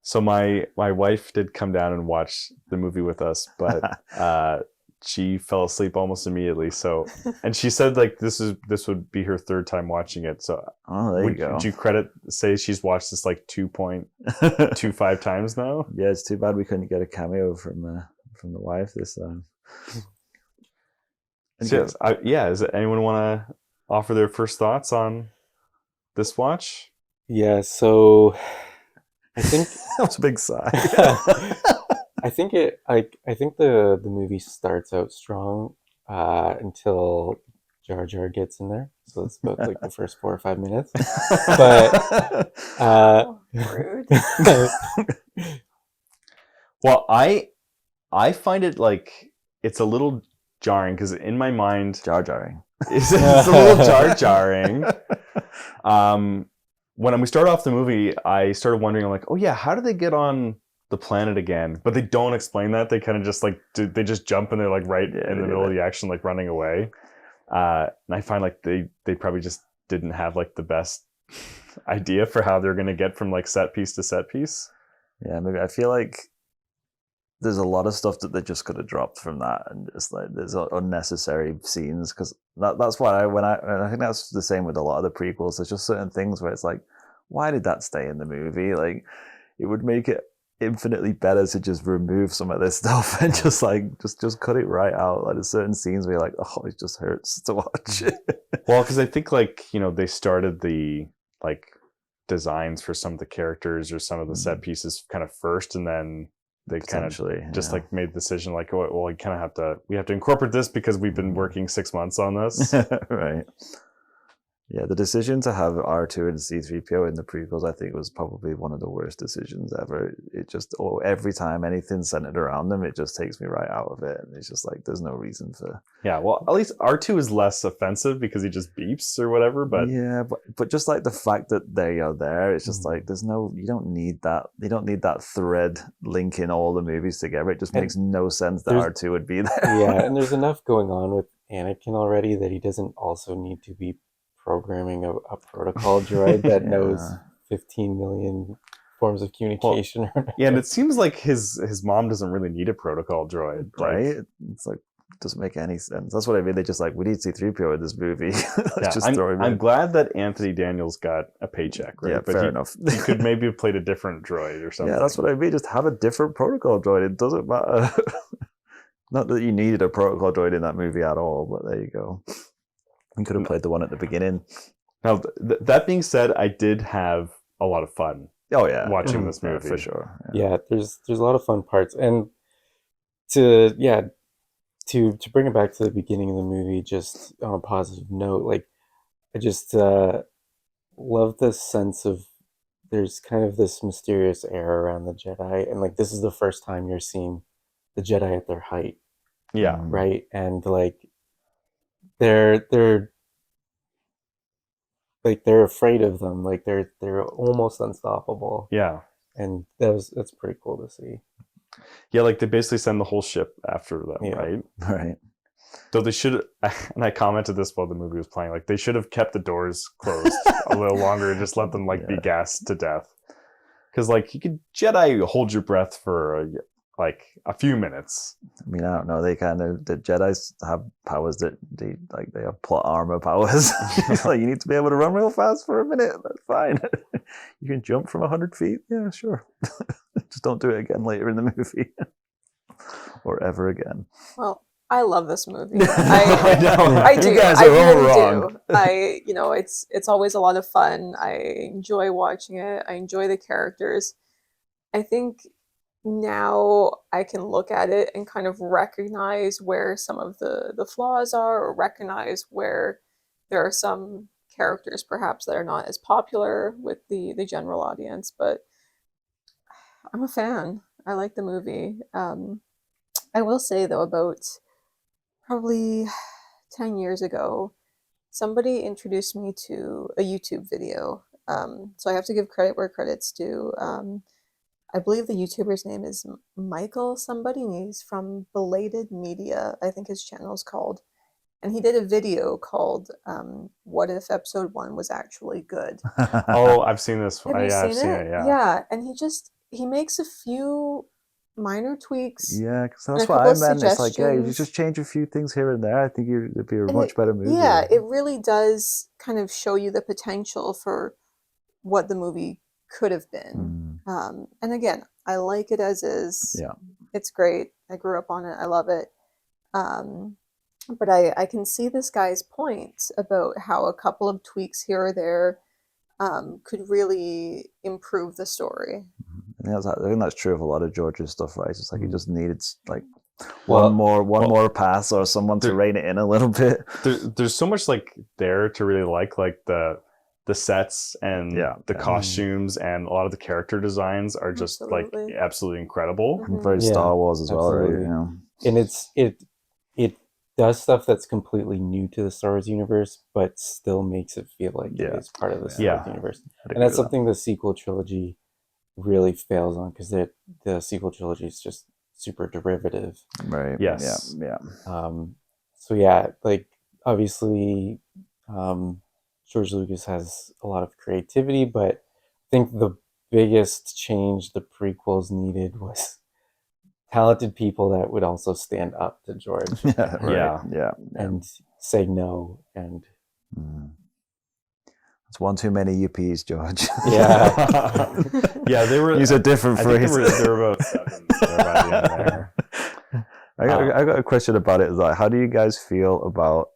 So my wife did come down and watch the movie with us, but she fell asleep almost immediately. So, and she said like this would be her third time watching it. So, there you go. Would you say she's watched this like 2.25 times now? Yeah, it's too bad we couldn't get a cameo from the wife this time. So, does anyone want to offer their first thoughts on this watch? Yeah, so I think that was a big sigh. I think the movie starts out strong until Jar Jar gets in there. So it's about like the first 4 or 5 minutes. But Rude. Well, I find it like it's a little jarring because in my mind, Jar-jarring. it's a little jarring. When we started off the movie, I started wondering, I'm like, oh yeah, how do they get on the planet again? But they don't explain that. They kind of just like they just jump and they're like right in the middle of the action, like running away. And I find like they probably just didn't have like the best idea for how they're gonna get from like set piece to set piece. Yeah, maybe I feel like there's a lot of stuff that they just could have dropped from that, and just like there's unnecessary scenes because that's why and I think that's the same with a lot of the prequels. There's just certain things where it's like, why did that stay in the movie? Like, it would make it infinitely better to just remove some of this stuff and just cut it right out. Like, there's certain scenes where you're like, oh, it just hurts to watch. Well, because I think like they started the like designs for some of the characters or some of the set pieces kind of first, and then they kind of just like made the decision like, oh, well, we have to incorporate this because we've been working 6 months on this. Right. Yeah, the decision to have R2 and C-3PO in the prequels, I think, was probably one of the worst decisions ever. It just, every time anything's centered around them, it just takes me right out of it. And it's just like, there's no reason for... Yeah, well, at least R2 is less offensive because he just beeps or whatever, but... Yeah, but just like the fact that they are there, it's just like, you don't need that thread linking all the movies together. It just makes no sense that R2 would be there. Yeah, and there's enough going on with Anakin already that he doesn't also need to be programming a protocol droid that knows 15 million forms of communication. Well, yeah, and it seems like his mom doesn't really need a protocol droid, right? It's like, it doesn't make any sense. That's what I mean. They just like, we need C-3PO in this movie. I'm glad that Anthony Daniels got a paycheck, right? Yeah, but fair enough. He could maybe have played a different droid or something. Yeah, that's what I mean. Just have a different protocol droid. It doesn't matter. Not that you needed a protocol droid in that movie at all, but there you go. You could have played the one at the beginning. Now, that being said, I did have a lot of fun. Oh yeah, watching this movie for sure. Yeah, there's a lot of fun parts, and to bring it back to the beginning of the movie, just on a positive note, like I just love this sense of there's kind of this mysterious air around the Jedi, and like this is the first time you're seeing the Jedi at their height. Yeah, right, and like. They're afraid of them. Like they're almost unstoppable. Yeah, and that's pretty cool to see. Yeah, like they basically send the whole ship after them, right? Right. Though they should, and I commented this while the movie was playing, like they should have kept the doors closed a little longer and just let them like be gassed to death. Because like you could Jedi hold your breath for like a few minutes. I mean, I don't know. The Jedi's have powers that they have plot armor powers. Like you need to be able to run real fast for a minute. That's fine. You can jump from 100 feet. Yeah, sure. Just don't do it again later in the movie, or ever again. Well, I love this movie. I know. I do. You guys I are all really wrong. do. It's always a lot of fun. I enjoy watching it. I enjoy the characters. I think now I can look at it and kind of recognize where some of the flaws are, or recognize where there are some characters perhaps that are not as popular with the general audience. But I'm a fan. I like the movie. I will say though, about probably 10 years ago, somebody introduced me to a YouTube video. So I have to give credit where credit's due. I believe the YouTuber's name is Michael somebody, and he's from Belated Media, I think his channel is called. And he did a video called What If Episode 1 Was Actually Good? Oh, I've seen this. Have you I've seen seen it? it. Yeah. Yeah, and he makes a few minor tweaks. Yeah, because And that's a what couple I of meant. It's like, yeah, you suggestions. just change a few things here and there. I think it'd be a And much better movie. yeah, it really does kind of show you the potential for what the movie could have been. And again, I like it as is. Yeah. It's great. I grew up on it. I love it. But I can see this guy's point about how a couple of tweaks here or there could really improve the story. I think that's true of a lot of George's stuff, right? It's like he just needed like Well, one more pass or someone to rein it in a little bit. There's so much like there to really like the sets and the costumes, and a lot of the character designs are just like absolutely incredible. And very Star Wars as well, right? absolutely. You know? And it does stuff that's completely new to the Star Wars universe, but still makes it feel like it is part of the Star Wars universe. And that's something the sequel trilogy really fails on, because the sequel trilogy is just super derivative. Right. Yes. Yeah. So yeah, like obviously George Lucas has a lot of creativity, but I think the biggest change the prequels needed was talented people that would also stand up to George. Yeah. And say no. And it's one too many yuppies, George. Yeah, they were. Use a different phrase. They were about 7 there by the end there. I got a question about it. Like, how do you guys feel about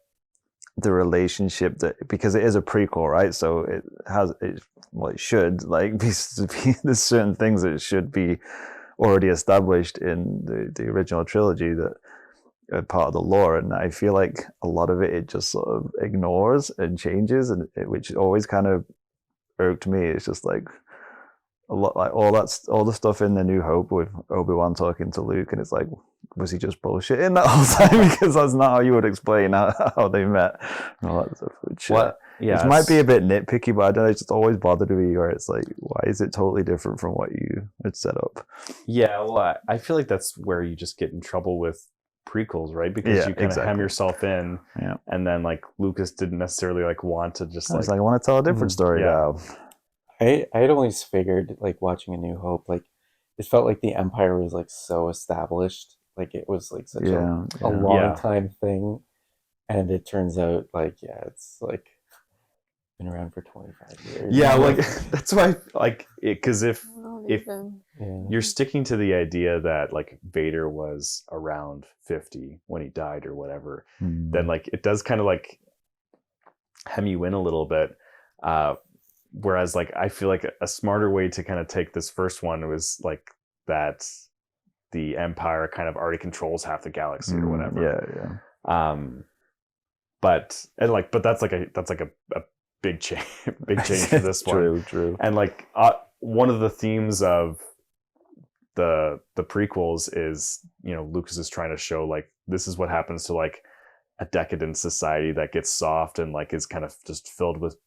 the relationship because it is a prequel, right? So it should like be there's certain things that should be already established in the original trilogy that are part of the lore, and I feel like a lot of it just sort of ignores and changes, and which always kind of irked me. It's just like a lot, like all the stuff in The New Hope with Obi-Wan talking to Luke, and it's like, was he just bullshitting that whole time? Because that's not how you would explain how they met. And all that stuff, which might be a bit nitpicky, but I don't know, it's just always bothered me, where it's like, why is it totally different from what you had set up? Yeah, well, I feel like that's where you just get in trouble with prequels, right? Because you kind of hem yourself in, and then like Lucas didn't necessarily like want to just I want to tell a different story now. I had always figured, like, watching A New Hope, like, it felt like the Empire was like so established, like it was like such a long time thing, and it turns out like it's like been around for 25 years. Yeah, like that's why like because if you're sticking to the idea that like Vader was around 50 when he died or whatever, then like it does kind of like hem you in a little bit. Whereas like I feel like a smarter way to kind of take this first one was like that the Empire kind of already controls half the galaxy or whatever. But that's like a big change for this one. True. And like one of the themes of the prequels is, you know, Lucas is trying to show like this is what happens to like a decadent society that gets soft and like is kind of just filled with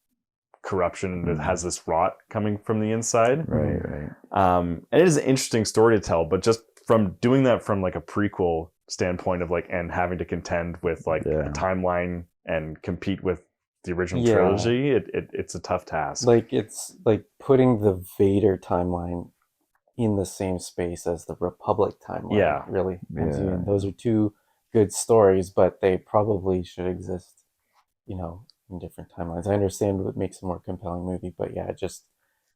corruption that has this rot coming from the inside. Right, right. And it is an interesting story to tell, but just from doing that from like a prequel standpoint of like, and having to contend with like a timeline and compete with the original trilogy, it's a tough task. Like, it's like putting the Vader timeline in the same space as the Republic timeline. Really. And those are two good stories, but they probably should exist, in different timelines. I understand what makes a more compelling movie, but yeah, it just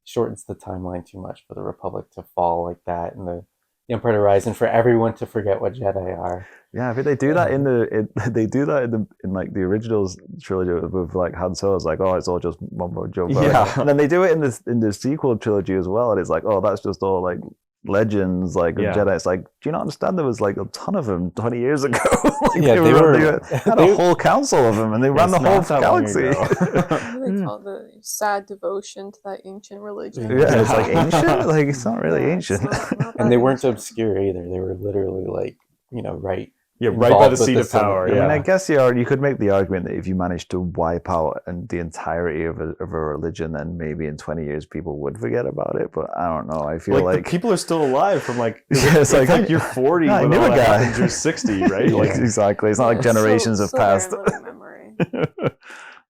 shortens the timeline too much for the Republic to fall like that, and the Empire to rise, and for everyone to forget what Jedi are. Yeah, I think they do that in like the originals trilogy with like Han Solo. It's like, oh, it's all just mumbo jumbo. And then they do it in the sequel trilogy as well, and it's like, oh, that's just all like legends, like of Jedi. It's like, do you not understand? There was like a ton of them 20 years ago. Like, they had a whole council of them, and they ran the whole galaxy. They call it the sad devotion to that ancient religion. Yeah, it's like ancient. Like, it's not really ancient. Not And they weren't ancient. obscure either. They were literally like, right. Right by the seat of power. I mean, I guess you could make the argument that if you managed to wipe out the entirety of a religion, then maybe in 20 years people would forget about it. But I don't know. I feel like people are still alive from like it's like you're 40 I when knew all a that guy. happens, you're 60, right? Like exactly. It's not like generations have passed. They're in living memory.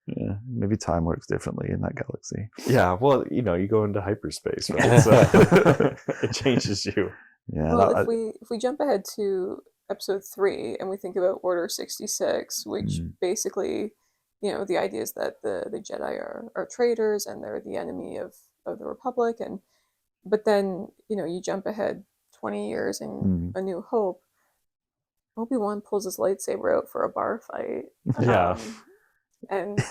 Yeah, maybe time works differently in that galaxy. yeah, well, you go into hyperspace, right? So it changes you. Yeah. Well, if we jump ahead to episode 3 and we think about Order 66, which basically, the idea is that the Jedi are traitors and they're the enemy of the Republic, but then you jump ahead 20 years in A New Hope. Obi-Wan pulls his lightsaber out for a bar fight. And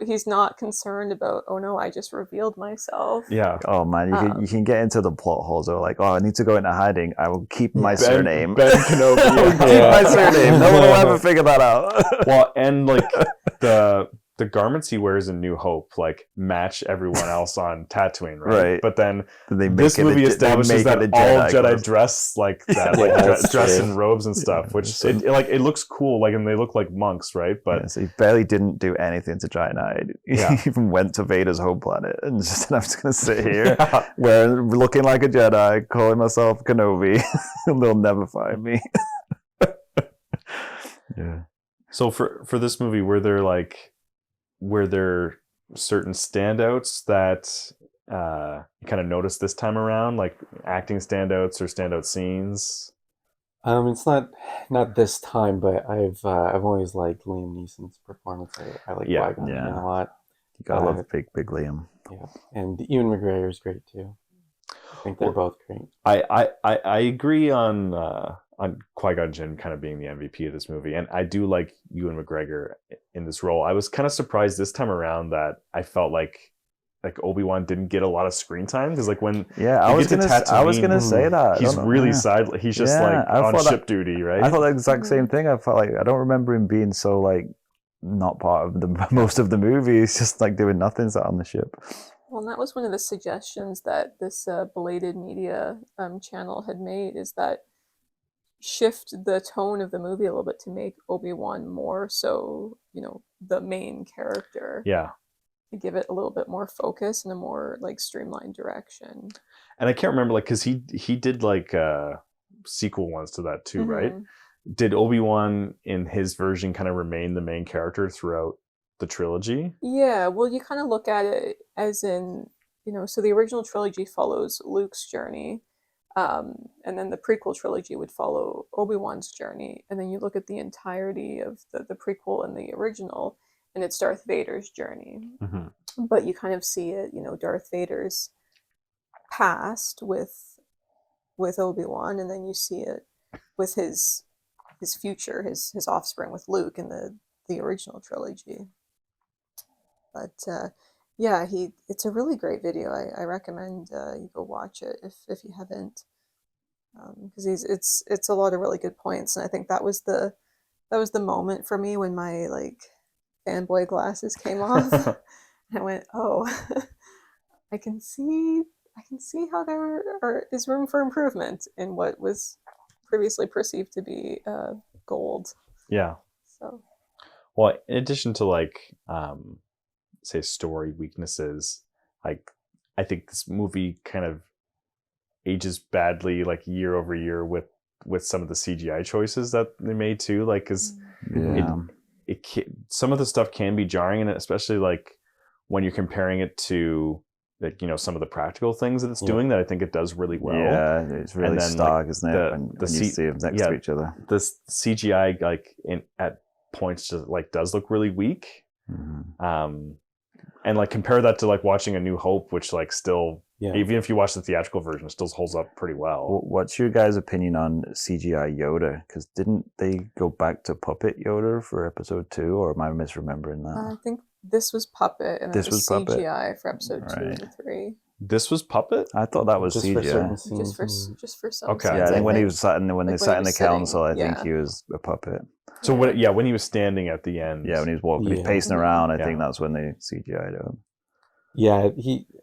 he's not concerned about, oh no, I just revealed myself. Yeah. Oh man, you can get into the plot holes. Or like, oh, I need to go into hiding. I will keep my surname. Ben Kenobi. I will keep my surname. No one will ever figure that out. Well, and like the garments he wears in New Hope like match everyone else on Tatooine, right? But then this movie establishes that all Jedi dress like that, like dress in robes and stuff, which it looks cool, like, and they look like monks, right? But so he barely didn't do anything to try and hide. He even went to Vader's home planet and just said, I'm just going to sit here, looking like a Jedi, calling myself Kenobi, and they'll never find me. Yeah. So for this movie, were there certain standouts that you kind of noticed this time around, like acting standouts or standout scenes? It's not this time, but I've always liked Liam Neeson's performance. I like Qui-Gon a lot. You gotta love big Liam. Yeah, and Ewan McGregor is great too. I think they're both great. I agree on Qui-Gon Jinn kind of being the MVP of this movie, and I do like Ewan McGregor in this role. I was kind of surprised this time around that I felt like Obi-Wan didn't get a lot of screen time, because like when I was gonna say that he's really he's just on ship duty, right? I thought the exact same thing. I felt like I don't remember him being so like not part of the most of the movie. He's just like doing nothing, sat on the ship. Well, and that was one of the suggestions that this Belated Media channel had made, is that shift the tone of the movie a little bit to make Obi-Wan more so, the main character. Yeah. To give it a little bit more focus and a more like streamlined direction. And I can't remember, like, because he did like sequel ones to that too, right? Did Obi-Wan in his version kind of remain the main character throughout the trilogy? Yeah, well, you kind of look at it as in, so the original trilogy follows Luke's journey, and then the prequel trilogy would follow Obi-Wan's journey, and then you look at the entirety of the prequel and the original, and it's Darth Vader's journey. But you kind of see it, Darth Vader's past with Obi-Wan, and then you see it with his future, his offspring with Luke in the original trilogy. But it's a really great video. I recommend you go watch it if you haven't, because it's a lot of really good points, and I think that was the moment for me when my like fanboy glasses came off. And I went, oh, I can see how there is room for improvement in what was previously perceived to be gold. Yeah. So, well, in addition to like say story weaknesses, like I think this movie kind of ages badly, like year over year with some of the CGI choices that they made too. Like, because some of the stuff can be jarring, and especially like when you're comparing it to like, you know, some of the practical things that it's doing, that I think it does really well. Yeah, it's really stark, like, isn't it? When you see them next to each other. This CGI like at points just like does look really weak. And like compare that to like watching A New Hope, which like still, even if you watch the theatrical version, it still holds up pretty well. What's your guys' opinion on CGI Yoda? Because didn't they go back to puppet Yoda for episode 2, or am I misremembering that? I think this was puppet, and this it was puppet? CGI for episode 2 and 3. This was puppet? I thought that was just CGI. for certain scenes. Just for some Okay. scenes, Yeah, I think when he think. was sat in, when Like they sat in the council, I sitting, think he was a puppet. So when he was standing at the end. Yeah, when he was walking, he's pacing around. I think that's when they CGI'd him. Yeah,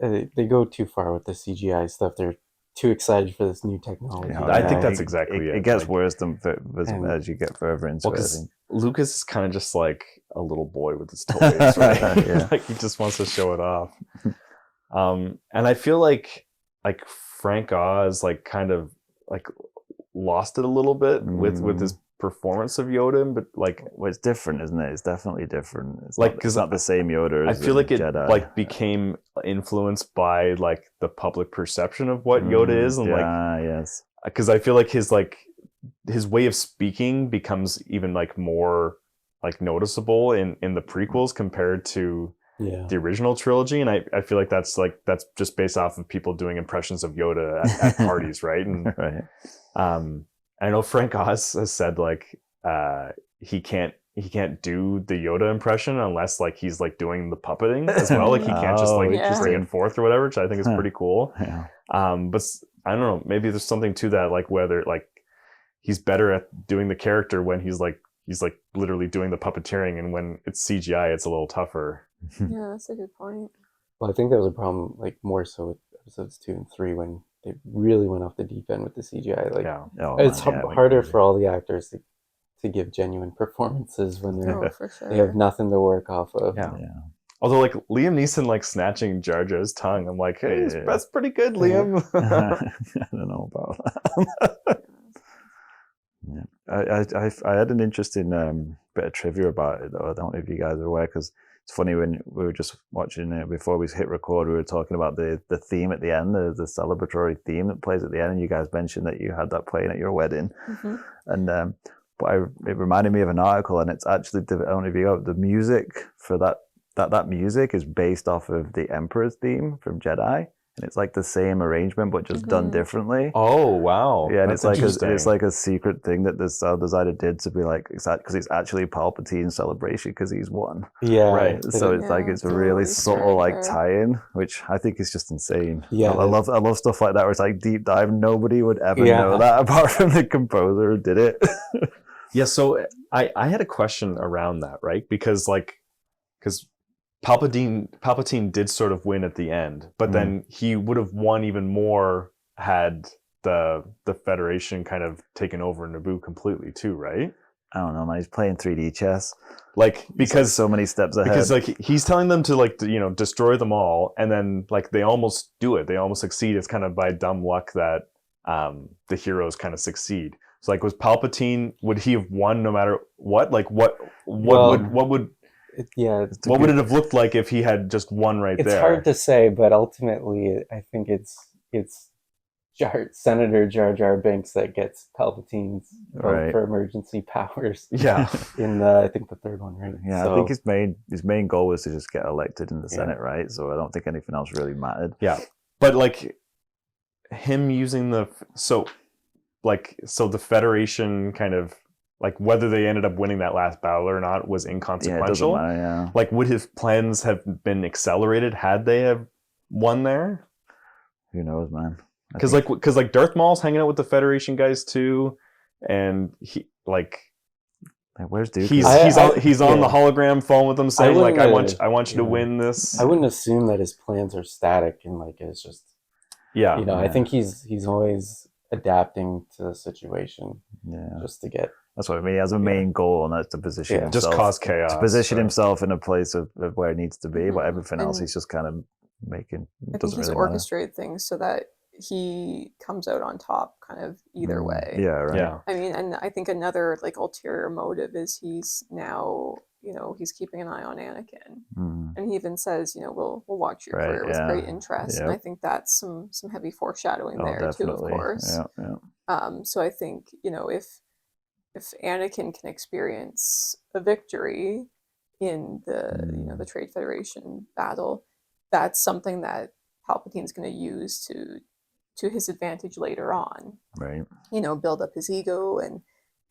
they go too far with the CGI stuff. They're too excited for this new technology. Yeah, I think that's exactly it. It gets like, worse as you get further into it. I think. Lucas is kind of just like a little boy with his toys, right? Like he just wants to show it off. And I feel like Frank Oz like kind of like lost it a little bit with his performance of Yoda, but like, well, it's different, isn't it? It's definitely different. It's like, because not the same Yoda. I feel like it Jedi. like became influenced by like the public perception of what Yoda is, and yes, because I feel like his way of speaking becomes even like more like noticeable in the prequels compared to the original trilogy, and I feel like that's just based off of people doing impressions of Yoda at parties, right? And I know Frank Oz has said like he can't do the Yoda impression unless like he's like doing the puppeting as well. Like he can't just like bring it forth or whatever, which I think is pretty cool. Yeah. But I don't know, maybe there's something to that, like whether like he's better at doing the character when he's like literally doing the puppeteering, and when it's CGI, it's a little tougher. Yeah, that's a good point. Well, I think that was a problem, like more so with episodes 2 and 3 when they really went off the deep end with the CGI. Like, it's harder for all the actors to give genuine performances when they have nothing to work off of. Yeah. Although, like Liam Neeson, like snatching Jar Jar's tongue, I'm like, hey, that's pretty good, Liam. I don't know about that. I had an interesting bit of trivia about it, though. I don't know if you guys are aware, because it's funny, when we were just watching it before we hit record, we were talking about the theme at the end, the celebratory theme that plays at the end, and you guys mentioned that you had that playing at your wedding. And but it reminded me of an article, and it's actually, I don't know if you got the music for that music is based off of the Emperor's theme from Jedi. And it's like the same arrangement, but just done differently. Oh wow! Yeah, and it's like a secret thing that the sound designer did to be like, because it's actually Palpatine's celebration because he's won. Yeah, right. So it's like it's a really subtle like tie-in, which I think is just insane. Yeah, I love stuff like that where it's like deep dive. Nobody would ever know that apart from the composer who did it. Yeah. So I had a question around that, right? Because Palpatine did sort of win at the end, but then he would have won even more had the Federation kind of taken over Naboo completely too, right? I don't know, man. He's playing 3D chess. Like, because so many steps ahead. Because like he's telling them to like destroy them all, and then like they almost do it. They almost succeed. It's kind of by dumb luck that the heroes kind of succeed. So like, was Palpatine, would he have won no matter what? Like what would what would it have looked like if he had just won there? It's hard to say, but ultimately, I think it's Senator Jar Jar Binks that gets Palpatine's vote for emergency powers. Yeah, in I think the third one, right? Yeah, so, I think his main goal was to just get elected in the Senate, right? So I don't think anything else really mattered. Yeah, but like him using the Federation kind of, like, whether they ended up winning that last battle or not was inconsequential. Yeah, it doesn't matter, Like, would his plans have been accelerated had they have won there? Who knows, man? Because Darth Maul's hanging out with the Federation guys too, and he like, where's Duke? He's on the hologram phone with them saying like, I want you to win this. I wouldn't assume that his plans are static and like it's just I think he's always adapting to the situation just to get That's what I mean. He has a main goal, and that's to position himself. Just cause chaos. To position himself in a place of where he needs to be, but everything else And he's just kind of making. I think he's orchestrated things so that he comes out on top kind of either way. Yeah, right. Yeah. I mean, and I think another like ulterior motive is he's now, he's keeping an eye on Anakin. And he even says, we'll watch your career with great interest. And I think that's some heavy foreshadowing there definitely. too, of course. Yeah. So I think, if Anakin can experience a victory in the the Trade Federation battle, that's something that Palpatine's going to use to his advantage later on. Right. Build up his ego, and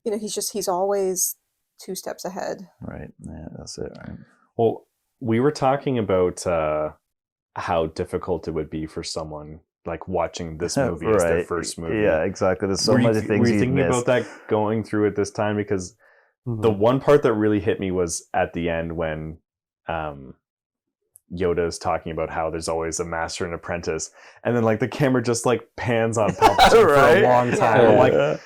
he's always 2 steps ahead. Right. Yeah, that's it. Right. Well, we were talking about how difficult it would be for someone like watching this movie as their first movie. Yeah, exactly. There's so many things. Were you thinking about that going through it this time? Because the one part that really hit me was at the end when Yoda is talking about how there's always a master and apprentice, and then like the camera just like pans on Palpatine for a long time. Yeah.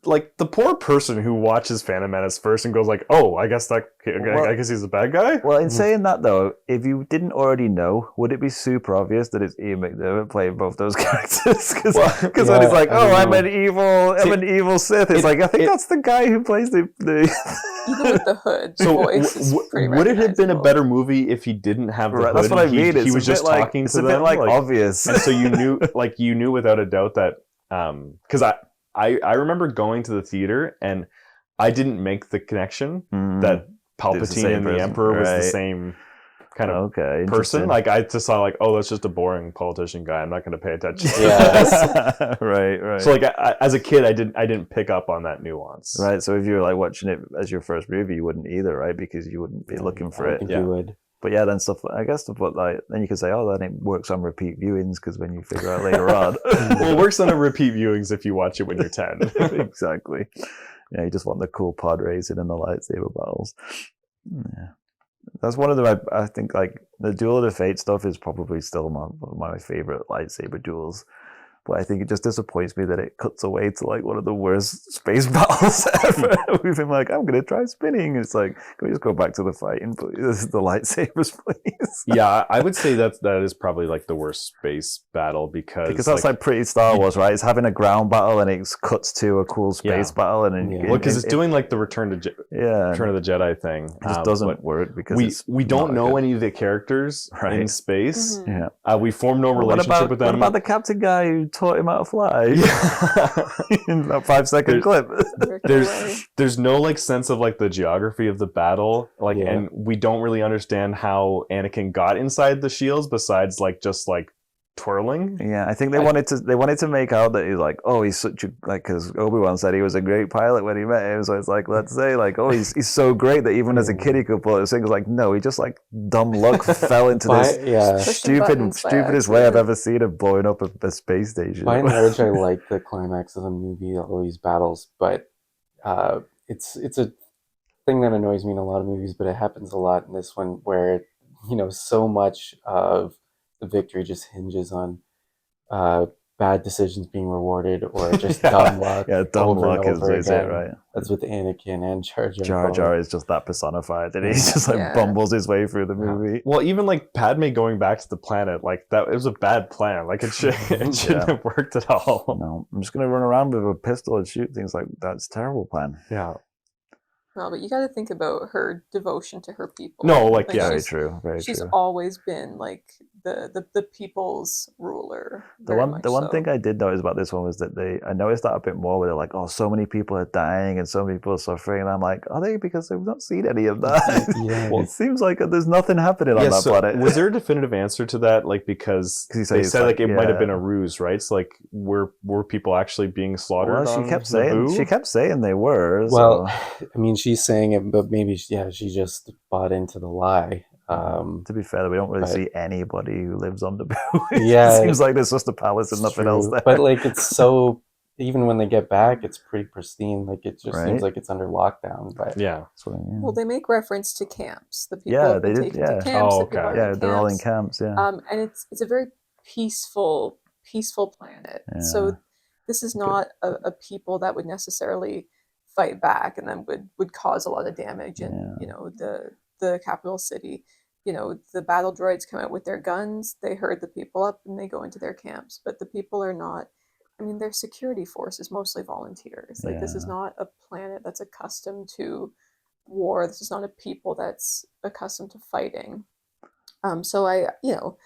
Like the poor person who watches Phantom Menace first and goes like, "Oh, I guess I guess he's a bad guy." Well, in saying that though, if you didn't already know, would it be super obvious that it's Ian McDiarmid playing both those characters? Because when he's like, "Oh, I'm an evil Sith," it's like I think that's the guy who plays the Even with the hood voice. Would it have been a better movie if he didn't have the hood? That's what I mean. He was just talking to them. It's a bit like obvious, and so you knew without a doubt that because I remember going to the theater and I didn't make the connection that Palpatine and the Emperor was the same kind of person. Like I just saw like, oh, that's just a boring politician guy. I'm not going to pay attention. Right. So like as a kid, I didn't pick up on that nuance. Right. So if you were like watching it as your first movie, you wouldn't either, right? Because you wouldn't be looking for it. You would. But yeah, then then you could say, oh, then it works on repeat viewings because when you figure out later on. Well, it works on a repeat viewings if you watch it when you're 10. Exactly. Yeah, you just want the cool pod racing and the lightsaber battles. Yeah. That's one of the, I think, like, the Duel of the Fate stuff is probably still my favorite lightsaber duels. But I think it just disappoints me that it cuts away to like one of the worst space battles ever. We've been like, I'm going to try spinning. It's like, can we just go back to the fighting, please? The lightsabers, please. Yeah, I would say that is probably like the worst space battle because that's like pretty Star Wars, right? It's having a ground battle and it cuts to a cool space battle, and because it's doing like the Return of the Jedi thing. It just doesn't work because we don't know any of the characters in space. Yeah, we form no relationship with them. What about the captain guy who taught him how to fly in that 5-second clip? There's no like sense of like the geography of the battle, like, and we don't really understand how Anakin got inside the shields besides like just like twirling. Yeah, I think they wanted to make out that he's like, oh, he's such a, like, because Obi-Wan said he was a great pilot when he met him, so it's like, let's say like, oh, he's so great that even as a kid he could pull it. So it's like, no, he just like dumb luck fell into this stupidest way I've ever seen of blowing up a space station. By and large, I like the climax of the movie, all these battles, but it's a thing that annoys me in a lot of movies, but it happens a lot in this one where so much of the victory just hinges on bad decisions being rewarded or just dumb luck. Yeah, dumb luck is it, right? That's with Anakin and Jar Jar. Jar Jar is just that personified, and he just like bumbles his way through the movie. Well, even like Padme going back to the planet, like that, it was a bad plan. Like it shouldn't have worked at all. No, I'm just gonna run around with a pistol and shoot things. Like that's a terrible plan. Yeah. No, but you got to think about her devotion to her people. No, like yeah, very true. She's always been like the people's ruler. The one thing I did notice about this one was that I noticed that a bit more where they're like, oh, so many people are dying and so many people are suffering, and I'm like, are they? Because they've not seen any of that. Well, it seems like there's nothing happening on that planet. Was there a definitive answer to that? Like because they said like it might have been a ruse, right? So like were people actually being slaughtered? Well, she kept saying they were. Well, I mean, she's saying it, but maybe she just bought into the lie. To be fair, we don't really see anybody who lives on the moon. Yeah, it seems like there's just a palace and nothing else there. But like, it's so, even when they get back, it's pretty pristine. Like it just seems like it's under lockdown. But well, they make reference to camps. The people they did. To camps, oh, okay. They're all in camps. Yeah. And it's a very peaceful planet. So this is not a people that would necessarily fight back and then would cause a lot of damage in Yeah. you know the capital city. You know, the battle droids come out with their guns, they herd the people up and they go into their camps, but the people are not, I mean, their security force is mostly volunteers. Like, this is Yeah. not a planet that's accustomed to war. This is not a people that's accustomed to fighting. So I, you know,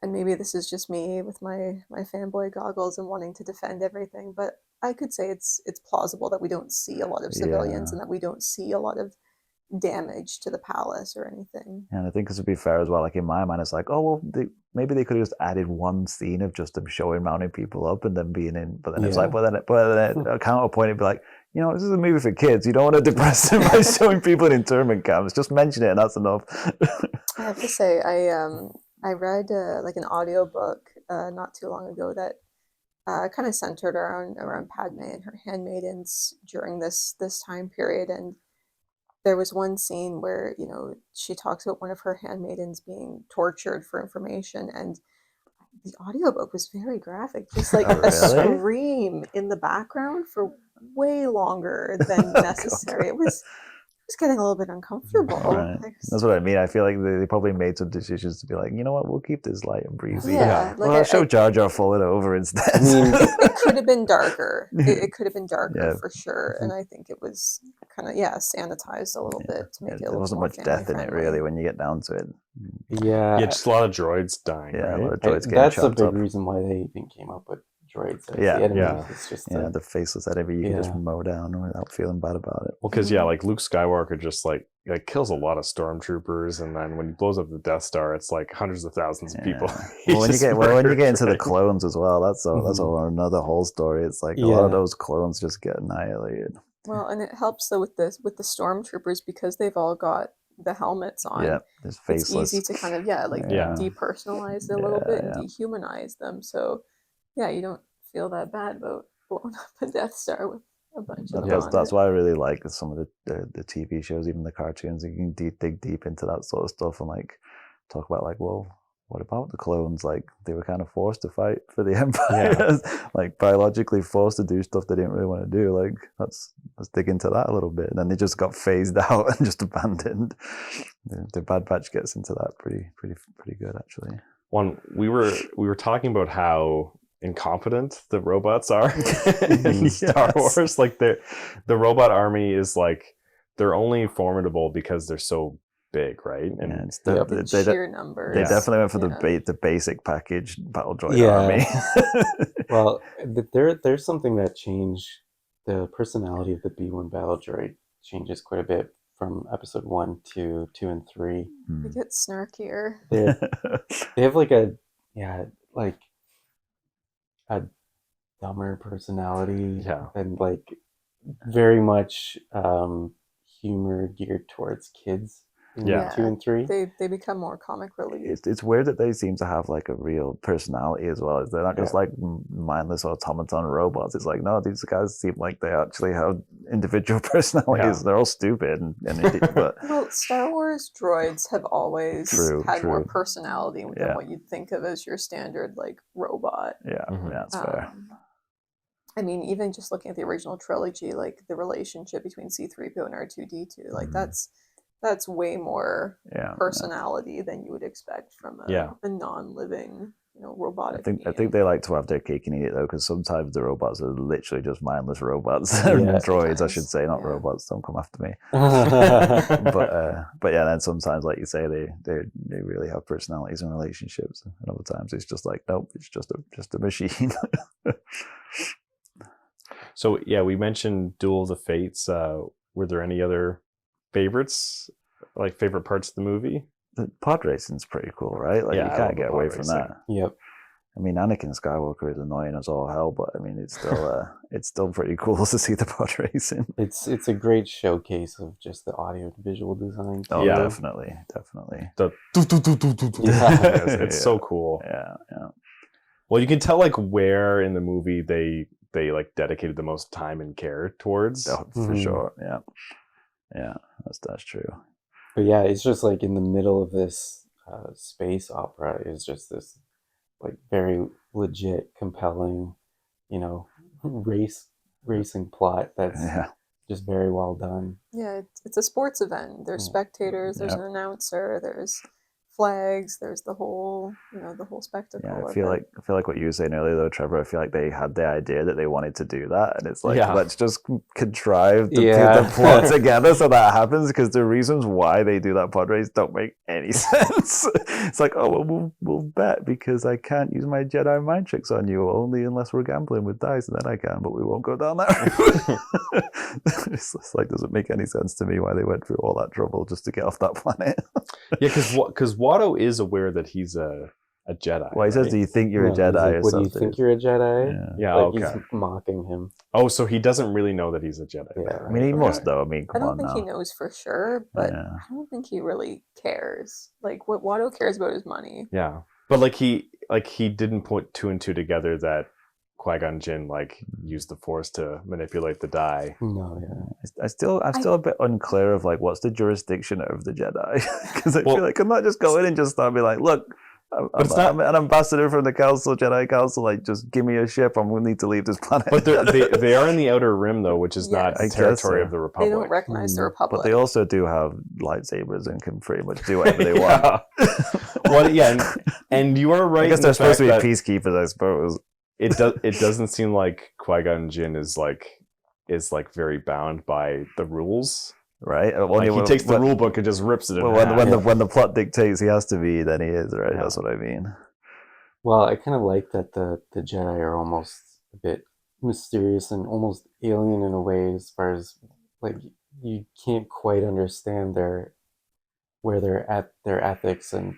and maybe this is just me with my fanboy goggles and wanting to defend everything, but I could say it's plausible that we don't see a lot of civilians Yeah. and that we don't see a lot of damage to the palace or anything. And I think, to be fair as well, like in my mind, it's like, oh well, maybe they could have just added one scene of just them showing mounting people up and then being in. But then it's like, but then a counterpoint would be like, you know, this is a movie for kids. You don't want to depress them by showing people in internment camps. Just mention it, and that's enough. I have to say, I read like an audiobook not too long ago that kind of centered around Padme and her handmaidens during this time period, and there was one scene where, you know, she talks about one of her handmaidens being tortured for information, and the audiobook was very graphic, just like Oh, a really? scream in the background for way longer than necessary. It was getting a little bit uncomfortable. Right. That's what I mean. I feel like they probably made some decisions to be like, you know what, we'll keep this light and breezy. Yeah, Well, like I'll show Jar Jar falling over instead. I mean, it could have been darker. It could have been darker Yeah. for sure. And I think it was kind of sanitized a little bit to make it a There little wasn't more much death in it, family-friendly. really, when you get down to it. yeah, Yeah, just a lot of droids dying, Yeah, a right? lot of droids getting that's a chopped big up. reason why they even came up with droids as Yeah, the enemies. yeah. It's just Yeah, the faceless enemy you can just Yeah. mow down without feeling bad about it. Well, because like Luke Skywalker just like kills a lot of stormtroopers, and then when he blows up the Death Star, it's like hundreds of thousands of people. He Well, when you just get when you murders, get into the right? clones as well, that's another whole story. It's like a lot of Yeah. those clones just get annihilated. Well, and it helps though with the stormtroopers because they've all got the helmets on. Yeah, it's It's faceless. easy to kind of Yeah. depersonalize it a little bit and Yeah. dehumanize them. So yeah, you don't feel that bad about blowing up a Death Star with a bunch of them on That's it. why I really like some of the TV shows, even the cartoons. You can dig deep into that sort of stuff and like talk about like, well, what about the clones? Like they were kind of forced to fight for the Empire, like biologically forced to do stuff they didn't really want to do. Like let's dig into that a little bit. And then they just got phased out and just abandoned. The Bad Batch gets into that pretty good actually. We were talking about how incompetent the robots are in Star Yes. Wars. Like the robot army is like they're only formidable because they're so big, right? And Yeah, it's Yep. The they sheer numbers. They Yeah. definitely went for Yeah. the basic package battle droid Yeah. army. Well, there's something that changed. The personality of the B1 battle droid changes quite a bit from episode 1 to 2 and 3. They get snarkier. They have like a dumber personality. Yeah. And like very much humor geared towards kids in Yeah. 2 and 3. They become more comic relief. It's weird that they seem to have like a real personality as well. They're not just like mindless automaton robots. It's like, no, these guys seem like they actually have individual personalities. Yeah. They're all stupid but Well, Star Wars droids have always had more True. personality than Yeah. what you'd think of as your standard like robot. yeah, Mhm. that's fair. I mean, even just looking at the original trilogy, like the relationship between C-3PO and R2-D2, like Mhm. that's way more Yeah. personality than you would expect from a non-living, robotic. I think being. they like to have their cake and eat it though, because sometimes the robots are literally just mindless robots. Yeah. Droids, I should Sometimes, say, not yeah. robots. Don't come after me. But yeah, then sometimes, like you say, they really have personalities and relationships, and other times it's just like, nope, it's just a machine. So yeah, we mentioned Duel of the Fates. Were there any other favorites, like favorite parts of the movie? The pod racing's pretty cool, right? Like Yeah, you I love can't the get pod away from racing. that. Yep. I mean, Anakin Skywalker is annoying as all hell, but I mean, it's still pretty cool to see the pod racing. It's a great showcase of just the audio and visual design. Oh, Yeah. definitely. The Yeah. it's so cool. Yeah. Well, you can tell like where in the movie they like dedicated the most time and care towards. Oh, for Mhm. sure. Yeah, that's true. But yeah, it's just like in the middle of this space opera is just this like very legit, compelling, racing plot that's Yeah. just very well done. Yeah, it's a sports event. There's spectators, there's Yep. an announcer, there's flags, there's the whole, the whole spectacle Yeah, of I feel it. like what you were saying earlier though, Trevor. I feel like they had the idea that they wanted to do that, and it's like Yeah. let's just contrive the Yeah. plot together so that happens. Because the reasons why they do that pod race don't make any sense. It's like, oh well, we'll bet because I can't use my Jedi mind tricks on you only unless we're gambling with dice, and then I can, but we won't go down that route. It's just like doesn't make any sense to me why they went through all that trouble just to get off that planet. Yeah, because Watto is aware that he's a Jedi. Well, he says, right? "Do you think you're a Yeah, he's Jedi?" like, or what do you something. think you're a Jedi? Yeah. Yeah, Like okay. he's mocking him. Oh, so he doesn't really know that he's a Jedi. Yeah. I mean, he Okay. must though. I mean, I come don't on think now. he knows for sure, but Yeah. I don't think he really cares. Like what Watto cares about is money. Yeah, but he didn't put two and two together that Qui-Gon Jinn used the Force to manipulate the die. No, yeah. I'm still a bit unclear of what's the jurisdiction of the Jedi, because I Well- feel like I'm not just go in and just start being like, look, I'm an ambassador from the Council, Jedi Council. Like, just give me a ship. I'm gonna need to leave this planet. But they are in the Outer Rim though, which is not Yes. I guess territory so. of the They Republic. don't recognize the Mm. Republic. But they also do have lightsabers and can pretty much do whatever they want. Yeah. Well, yeah, and you are right. I guess in they're the supposed to be fact that peacekeepers, I suppose. It doesn't seem like Qui-Gon Jinn is very bound by the rules. Right? He takes the rule book and just rips it in half. when the plot dictates he has to be, then he is, right? Yeah. That's what I mean. Well, I kind of like that the Jedi are almost a bit mysterious and almost alien in a way, as far as you can't quite understand where they're at, their ethics and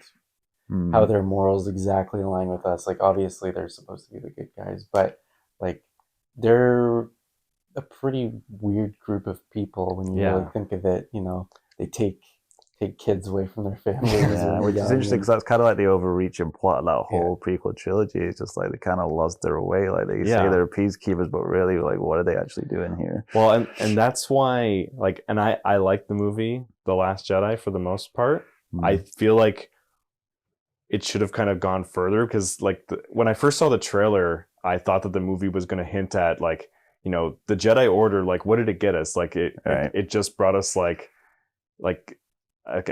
how their morals exactly align with us. Like, obviously they're supposed to be the good guys, but they're a pretty weird group of people when you really think of it. They take kids away from their families. Yeah, which is interesting because that's kind of like the overreaching plot of that whole prequel trilogy. It's just like they kind of lost their way. Like they say they're peacekeepers, but really, what are they actually doing here? Well, and that's why, and I like the movie The Last Jedi for the most part. I feel like it should have kind of gone further because, when I first saw the trailer, I thought that the movie was going to hint at the Jedi Order. What did it get us? It just brought us a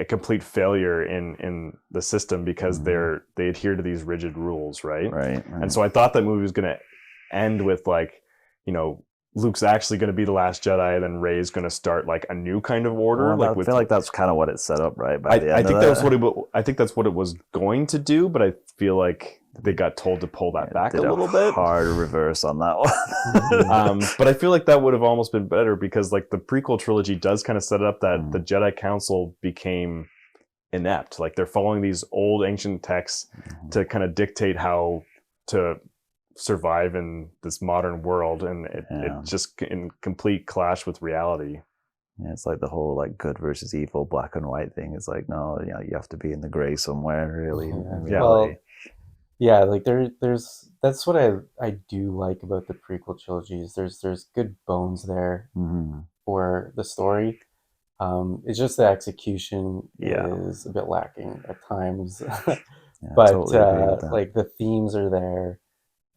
complete failure in the system because they adhere to these rigid rules, right? Right. And so I thought that movie was going to end with Luke's actually going to be the last Jedi, and then Rey's going to start a new kind of order. Well, I feel like that's kind of what it's set up, right? By the end I think of I think that's what it was going to do, but I feel like they got told to pull that back a little bit. Hard reverse on that one. But I feel like that would have almost been better because the prequel trilogy does kind of set it up that the Jedi Council became inept. They're following these old ancient texts to kind of dictate how to survive in this modern world, and it just in complete clash with reality. Yeah, it's like the whole good versus evil, black and white thing. It's like, no, you have to be in the gray somewhere, really. In reality. There's that's what I do like about the prequel trilogies. There's good bones there for the story. It's just the execution is a bit lacking at times. But totally agree with that. the themes are there.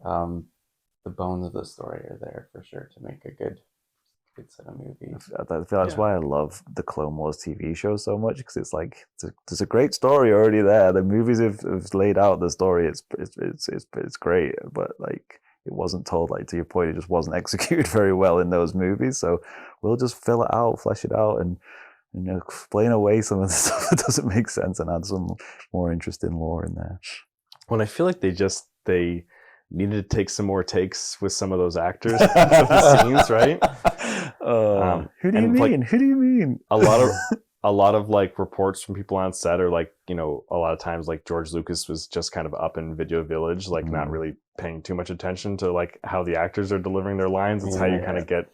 The bones of the story are there for sure to make a good set of movies. I feel that's why I love the Clone Wars TV show so much, because it's there's a great story already there. The movies have laid out the story. It's great, but it wasn't told, to your point, it just wasn't executed very well in those movies. So we'll just fill it out, flesh it out, and explain away some of the stuff that doesn't make sense and add some more interesting lore in there. When I feel like they needed to take some more takes with some of those actors of the scenes, right? Who do you mean? Who do you mean? A lot of reports from people on set are a lot of times George Lucas was just kind of up in Video Village, not really paying too much attention to how the actors are delivering their lines. It's how you kind of get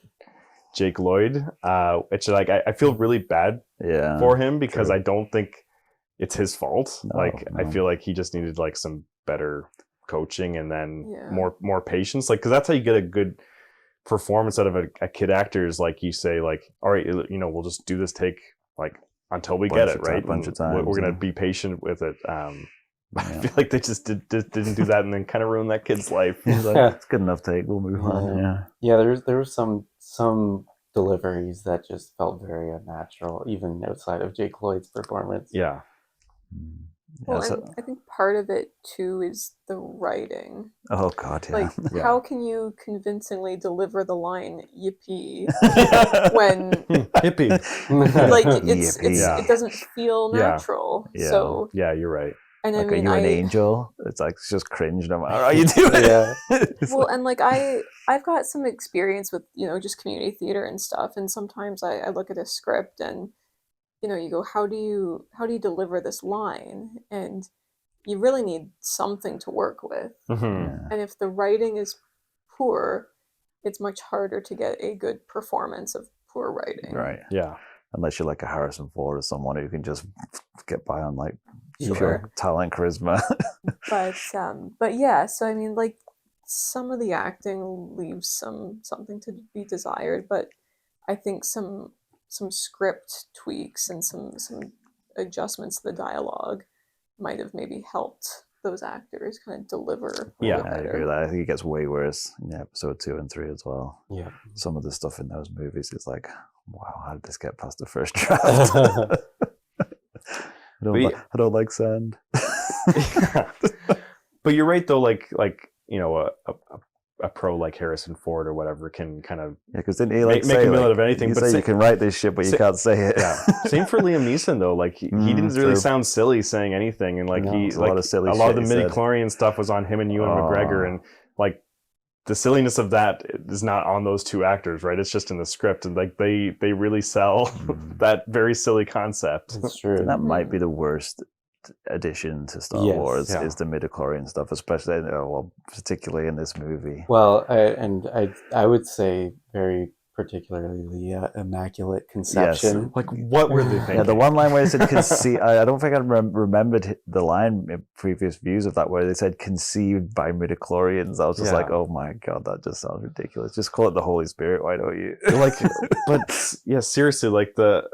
Jake Lloyd. Which I feel really bad for him because I don't think it's his fault. I feel like he just needed some better coaching and then more patience, because that's how you get a good performance out of a kid actor. Is you say all right, we'll just do this take until we get it right. Bunch of times, we're gonna be patient with it. I feel like they just didn't do that and then kind of ruined that kid's life. It's good enough take. We'll move on. Yeah. There was some deliveries that just felt very unnatural, even outside of Jake Lloyd's performance. Yeah. Well, Yeah, so- and I think part of it too is the writing. oh god, yeah. Like, Yeah. how can you convincingly deliver the line "yippee" when Hippie. like Yippee. Yeah. it doesn't feel Yeah. natural. Yeah. So, Yeah, you're right. and Like, I mean, are you an angel? It's like it's just cringe no matter how you do it. Yeah. It's well, like- and like I've got some experience with just community theater and stuff, and sometimes I look at a script and you go, how do you deliver this line? And you really need something to work with. Mhm. yeah. And if the writing is poor, it's much harder to get a good performance of poor writing. Right. Yeah. Unless you're like a Harrison Ford or someone who can just get by on like Sure. pure talent, charisma. But yeah, so I mean, like, some of the acting leaves something to be desired, but I think some script tweaks and some adjustments to the dialogue might have maybe helped those actors kind of deliver a Yeah, little I agree better. with that. I think it gets way worse in episode 2 and 3 as well. Yeah. Some of the stuff in those movies is like, wow, how did this get past the first draft? I don't like sand. But you're right though, like a pro like Harrison Ford or whatever can kind of Yeah, because didn't he like make say a meal like, out of anything, He but say say- you can write this shit, but you say- can't say it. yeah. Same for Liam Neeson though. Like he didn't really true. sound silly saying anything, and like No, he it's a like lot of silly a lot of shit the he midi said. chlorian stuff was on him and Ewan McGregor, Oh. and like the silliness of that is not on those two actors, right? It's just in the script, and like they really sell that very silly concept. It's true. That might be the worst addition to Star Yes. Wars Yeah. is the midichlorian stuff, especially particularly in this movie. Well, I would say very particularly the Immaculate Conception. Like what were they thinking? Yeah, the one line where it said conceive, I don't think I remembered the line in previous views of that where they said conceived by midichlorians. I was just Yeah. like, oh my god, that just sounds ridiculous. Just call it the Holy Spirit, why don't you? Like, but yeah, seriously, like the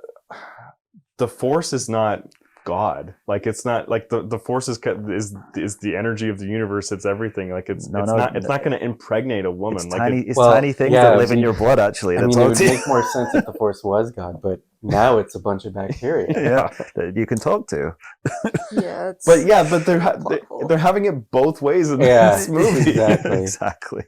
Force is not God. Like it's not like the Force is the energy of the universe. It's everything. Like it's not going to impregnate a woman. It's like tiny, it- it's Well, tiny things yeah, that live in we- your blood, actually. I That's mean, it all would it is. make more sense if the Force was God, but now it's a bunch of bacteria. Yeah, that you can talk to. Yeah, it's but plot hole. they're having it both ways in Yeah, this movie. exactly. Exactly.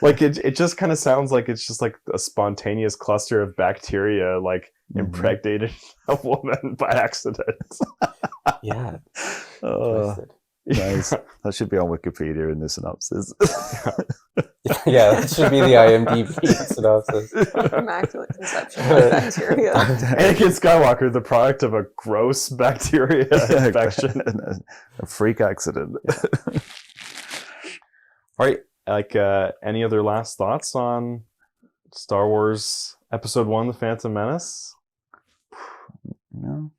Like it just kind of sounds like it's just like a spontaneous cluster of bacteria like impregnated a woman by accident. Yeah, Oh, twisted. nice. That should be on Wikipedia in the synopsis. Yeah, that should be the IMDb synopsis. Immaculate Conception by bacteria. Anakin Skywalker, the product of a gross bacteria infection. A freak accident. All right, like any other last thoughts on Star Wars Episode 1, The Phantom Menace? No,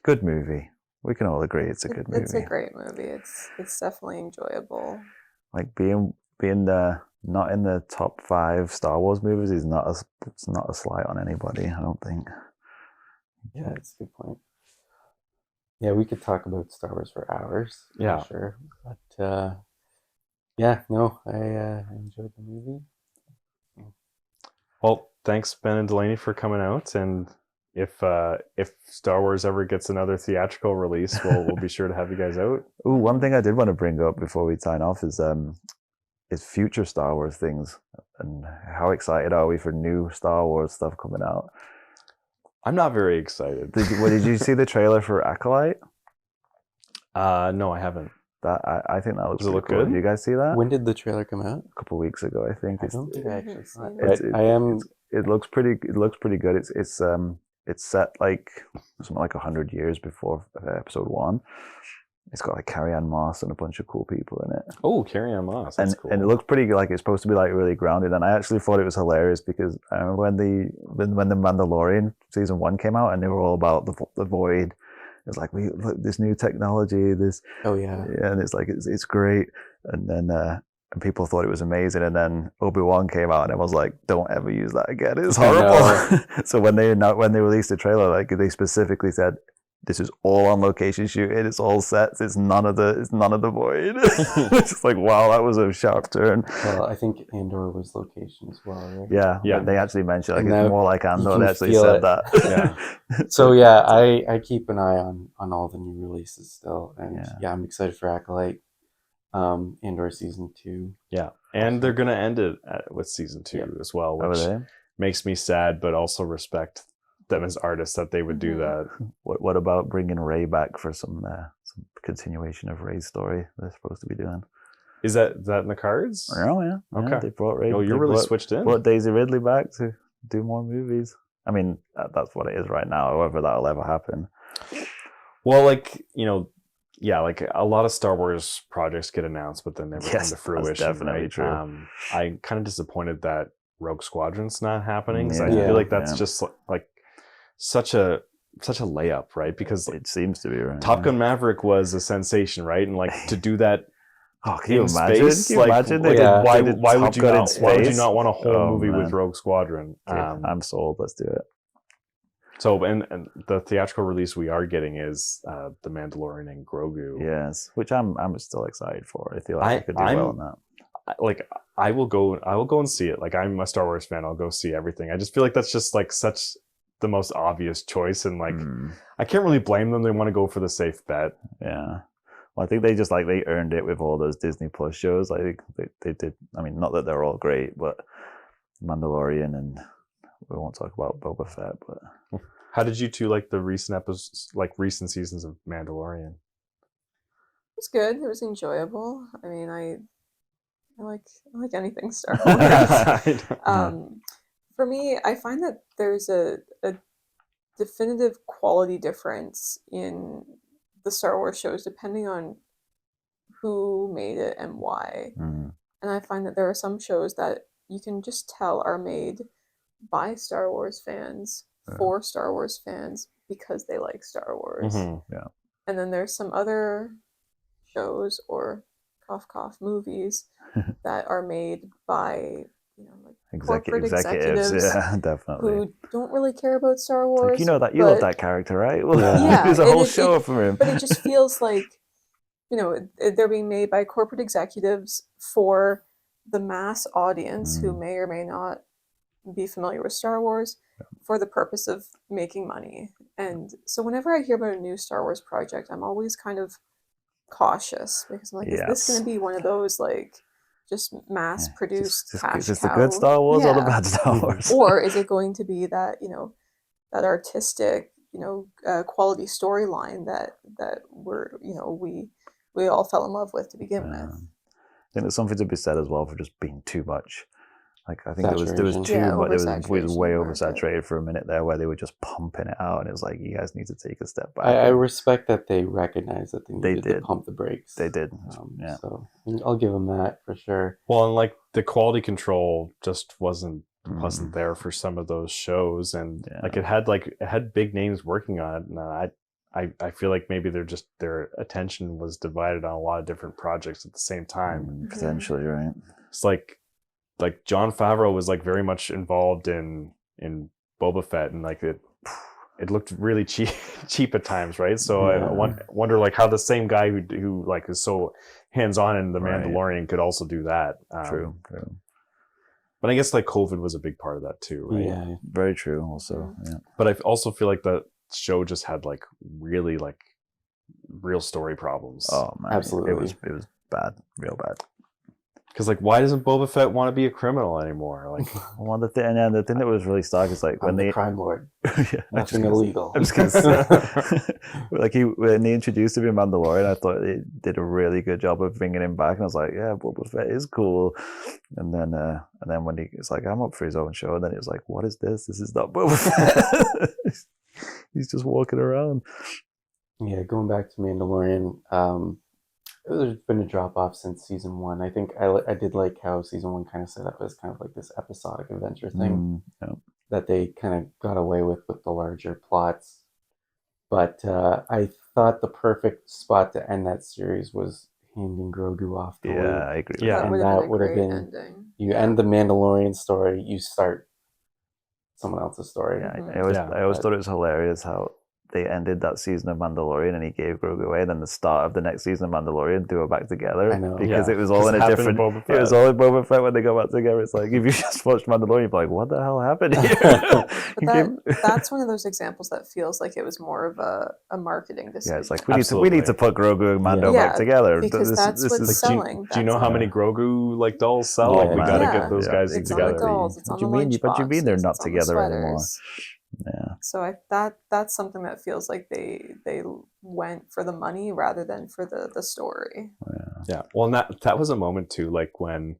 good movie. We can all agree it's a good movie. It's a great movie. It's definitely enjoyable. Like being not in the top 5 Star Wars movies is it's not a slight on anybody. I don't think. Yeah, that's a good point. Yeah, we could talk about Star Wars for hours. Yeah. For sure. But yeah, no, I enjoyed the movie. Well, thanks Ben and Delaney for coming out, and if Star Wars ever gets another theatrical release, we'll be sure to have you guys out. Ooh, one thing I did want to bring up before we sign off is future Star Wars things, and how excited are we for new Star Wars stuff coming out? I'm not very excited. Did you see the trailer for Acolyte? No, I haven't. That I think that was Does it pretty look cool. good? Did you guys see that? When did the trailer come out? A couple of weeks ago, I think. I don't think I actually haven't saw it. seen But it. I am. It looks pretty. It looks pretty good. It's set like something like 100 years before Episode 1. It's got like Carrie-Anne Moss and a bunch of cool people in it. Oh, Carrie-Anne Moss. That's and cool. and it looks pretty like it's supposed to be like really grounded. And I actually thought it was hilarious because I remember when the Mandalorian season 1 came out and they were all about the void. It's like we look this new technology, this Oh yeah. and it's like it's great. And then and people thought it was amazing. And then Obi-Wan came out and I was like, don't ever use that again. It's I know. horrible. So when they released the trailer, like they specifically said, this is all on location shooting. It's all sets. It's none of the void. It's just like, wow, that was a sharp turn. Well, I think Andor was location as well, right? Yeah, Yeah. they actually mentioned like And it's now more like you Andor. can They actually feel said it. that. Yeah. So yeah, I keep an eye on all the new releases still, and Yeah. yeah, I'm excited for Acolyte, Andor season 2. Yeah, and they're gonna end it with season 2 Yep. as well, Oh, which are they? makes me sad, but also respect them as artists that they would do that. What about bringing Ray back for some continuation of Ray's story? They're supposed to be doing. Is that in the cards? Oh yeah. Okay. They brought Ray. Oh, you're they really brought- switched in. Brought Daisy Ridley back to do more movies. I mean, that's what it is right now. However, that'll ever happen. Well, like, yeah, like a lot of Star Wars projects get announced, but then never come Yes, to that's fruition. definitely right? true. I'm kind of disappointed that Rogue Squadron's not happening, because I Yeah. feel like that's Yeah. just like such a layup, right? Because It seems to be right. Top yeah. Gun Maverick was a sensation, right? And like to do that Oh, can you in imagine? space, Can you like, imagine? like, Yeah. why did would Top you Gun in not? Why would you space? not want a whole Oh, movie with man. Rogue Squadron? Okay, I'm sold. Let's do it. So, and the theatrical release we are getting is The Mandalorian and Grogu. Yes, which I'm still excited for. I feel like I could do well on that. I will go and see it. Like, I'm a Star Wars fan. I'll go see everything. I just feel like that's just like such the most obvious choice, and like I can't really blame them. They want to go for the safe bet. Yeah. Well, I think they just they earned it with all those Disney Plus shows. I think they did. I mean, not that they're all great, but Mandalorian, and we won't talk about Boba Fett. But How did you two like the recent episodes, like recent seasons of Mandalorian? It was good. It was enjoyable. I mean, I like anything Star Wars. For me, I find that there's a definitive quality difference in the Star Wars shows depending on who made it and why. And I find that there are some shows that you can just tell are made by Star Wars fans for Star Wars fans because they like Star Wars. Yeah. And then there's some other shows or cough movies that are made by like corporate executives, yeah, definitely. who don't really care about Star It's Wars. like, you know that you love that character, right? Well, Yeah, there's a and whole show for him. But it just feels like they're being made by corporate executives for the mass audience who may or may not be familiar with Star Wars for the purpose of making money. And so whenever I hear about a new Star Wars project, I'm always kind of cautious because I'm like, is this going to be one of those like just mass produced cash Is this cow? the good Star Wars or the Yeah. bad Star Wars? Or is it going to be that that artistic quality storyline that we all fell in love with to begin with? I think there's something to be said as well for just being too much. Like I think there was Saturation. too Yeah, much. It was oversaturation way market. oversaturated for a minute there, where they were just pumping it out, and it was like, you guys need to take a step back. I respect that they recognize that they needed to did. pump the brakes. They did. Yeah. So I'll give them that for sure. Well, and like the quality control just wasn't there for some of those shows, and like it had big names working on it, and I feel like maybe their attention was divided on a lot of different projects at the same time. Potentially, right? It's like Jon Favreau was like very much involved in Boba Fett, and like it looked really cheap at times, right? So Yeah. I wonder like how the same guy who like is so hands on in the Right. Mandalorian could also do that. True. But I guess like COVID was a big part of that too, right? Yeah. Very true. Also, yeah. But I also feel like the show just had like really like real story problems. Oh man, Absolutely. it was bad, real bad. Because like, why doesn't Boba Fett want to be a criminal anymore? Like, Well, the thing that was really stark is like when I'm they the crime lord. yeah, Nothing illegal. I'm just gonna say, like when they introduced him in Mandalorian, I thought they did a really good job of bringing him back, and I was like, yeah, Boba Fett is cool. And then when it's like, I'm up for his own show, and then it was like, what is this? This is not Boba Fett. He's just walking around. Yeah, going back to Mandalorian, there's been a drop off since season 1. I think I did like how season 1 kind of set up as kind of like this episodic adventure thing that they kind of got away with the larger plots. But I thought the perfect spot to end that series was handing Grogu off to Luke. Yeah, I agree. Yeah. With That And would have that been a would have great been ending. you end the Mandalorian story, you start someone else's story. Yeah, Mhm. I always thought it was hilarious how they ended that season of Mandalorian and he gave Grogu away, and then the start of the next season of Mandalorian they were back together. I know. Because Yeah, it was all 'cause in it a happened in different. Boba It was Fett. all in Boba Fett when they go back together. It's like if you just watched Mandalorian, you'd be like, "What the hell happened here?" But that's one of those examples that feels like it was more of a marketing decision. Yeah, it's like we need to put Grogu and Mando Yeah, back together. because that's what's Like, selling. do you know how many Grogu like dolls sell? Oh, Like, we man. gotta Yeah, get those yeah. guys it's together. on the dolls, it's What on do the you mean? lunch What do you mean they're boxes, not it's on the together anymore? sweaters. Yeah. So that's something that feels like they went for the money rather than for the story. Yeah, well, and that was a moment too, like when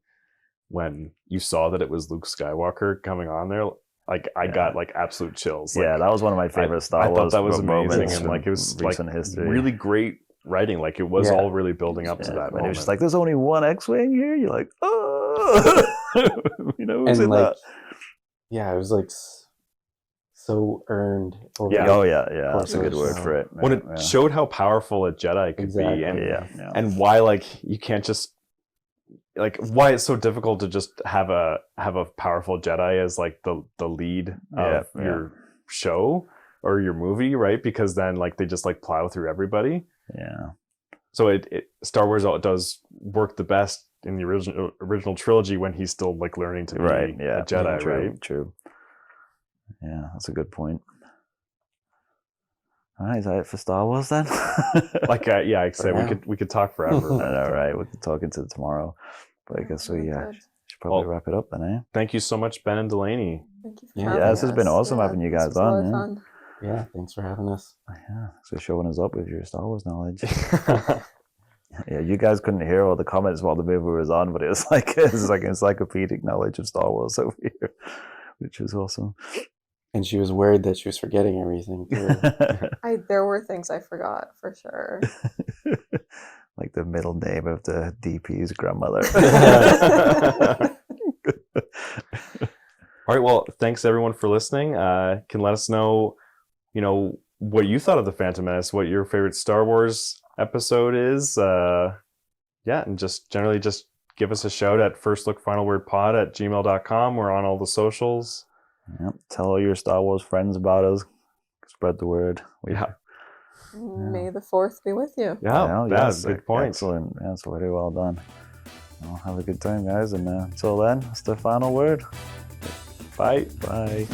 you saw that it was Luke Skywalker coming on there, like I got like absolute chills. Like, Yeah, that was one of my favorite Star I Wars thought that was amazing, moments and like it from was like recent history. really great writing. Like it was Yeah. all really building up to that And it moment. was just like, there's only one X-wing here. You're like, oh, who's in And like, that? yeah, it was like so earned. Over Yeah. Oh yeah, that's a good course. word for it. when it showed how powerful a Jedi could Exactly. be, and yeah. and why like you can't just like why it's so difficult to just have a powerful Jedi as like the lead of your show or your movie, right? Because then like they just like plow through everybody. Yeah. So it Star Wars does work the best in the original trilogy when he's still like learning to be a Jedi, true, right? True. Yeah, that's a good point. All right, is that it for Star Wars then? Like yeah, like I said, now. we could talk forever. I know, right? We can talk into tomorrow, but I guess we Good. should probably Well, wrap it up then, eh? Thank you so much, Ben and Delaney. Thank you for Yeah, having this has been us. awesome having you this guys was a lot on, of yeah. fun. Yeah, thanks for having us. Yeah, so showing us up with your Star Wars knowledge. Yeah, you guys couldn't hear all the comments while the movie was on, but it was like encyclopedic knowledge of Star Wars over here, which was awesome. And she was worried that she was forgetting everything too. There were things I forgot for sure. Like the middle name of the DP's grandmother. All right, well, thanks everyone for listening. Can let us know, what you thought of the Phantom Menace, what your favorite Star Wars episode is. And just generally just give us a shout at firstlookfinalwordpod@gmail.com. We're on all the socials. Yep. Tell all your Star Wars friends about us. Spread the word. May the 4th be with you. Yeah, yes, good point. Excellent. That's very well done. Well, have a good time, guys. And until then, that's the final word. Bye. Bye.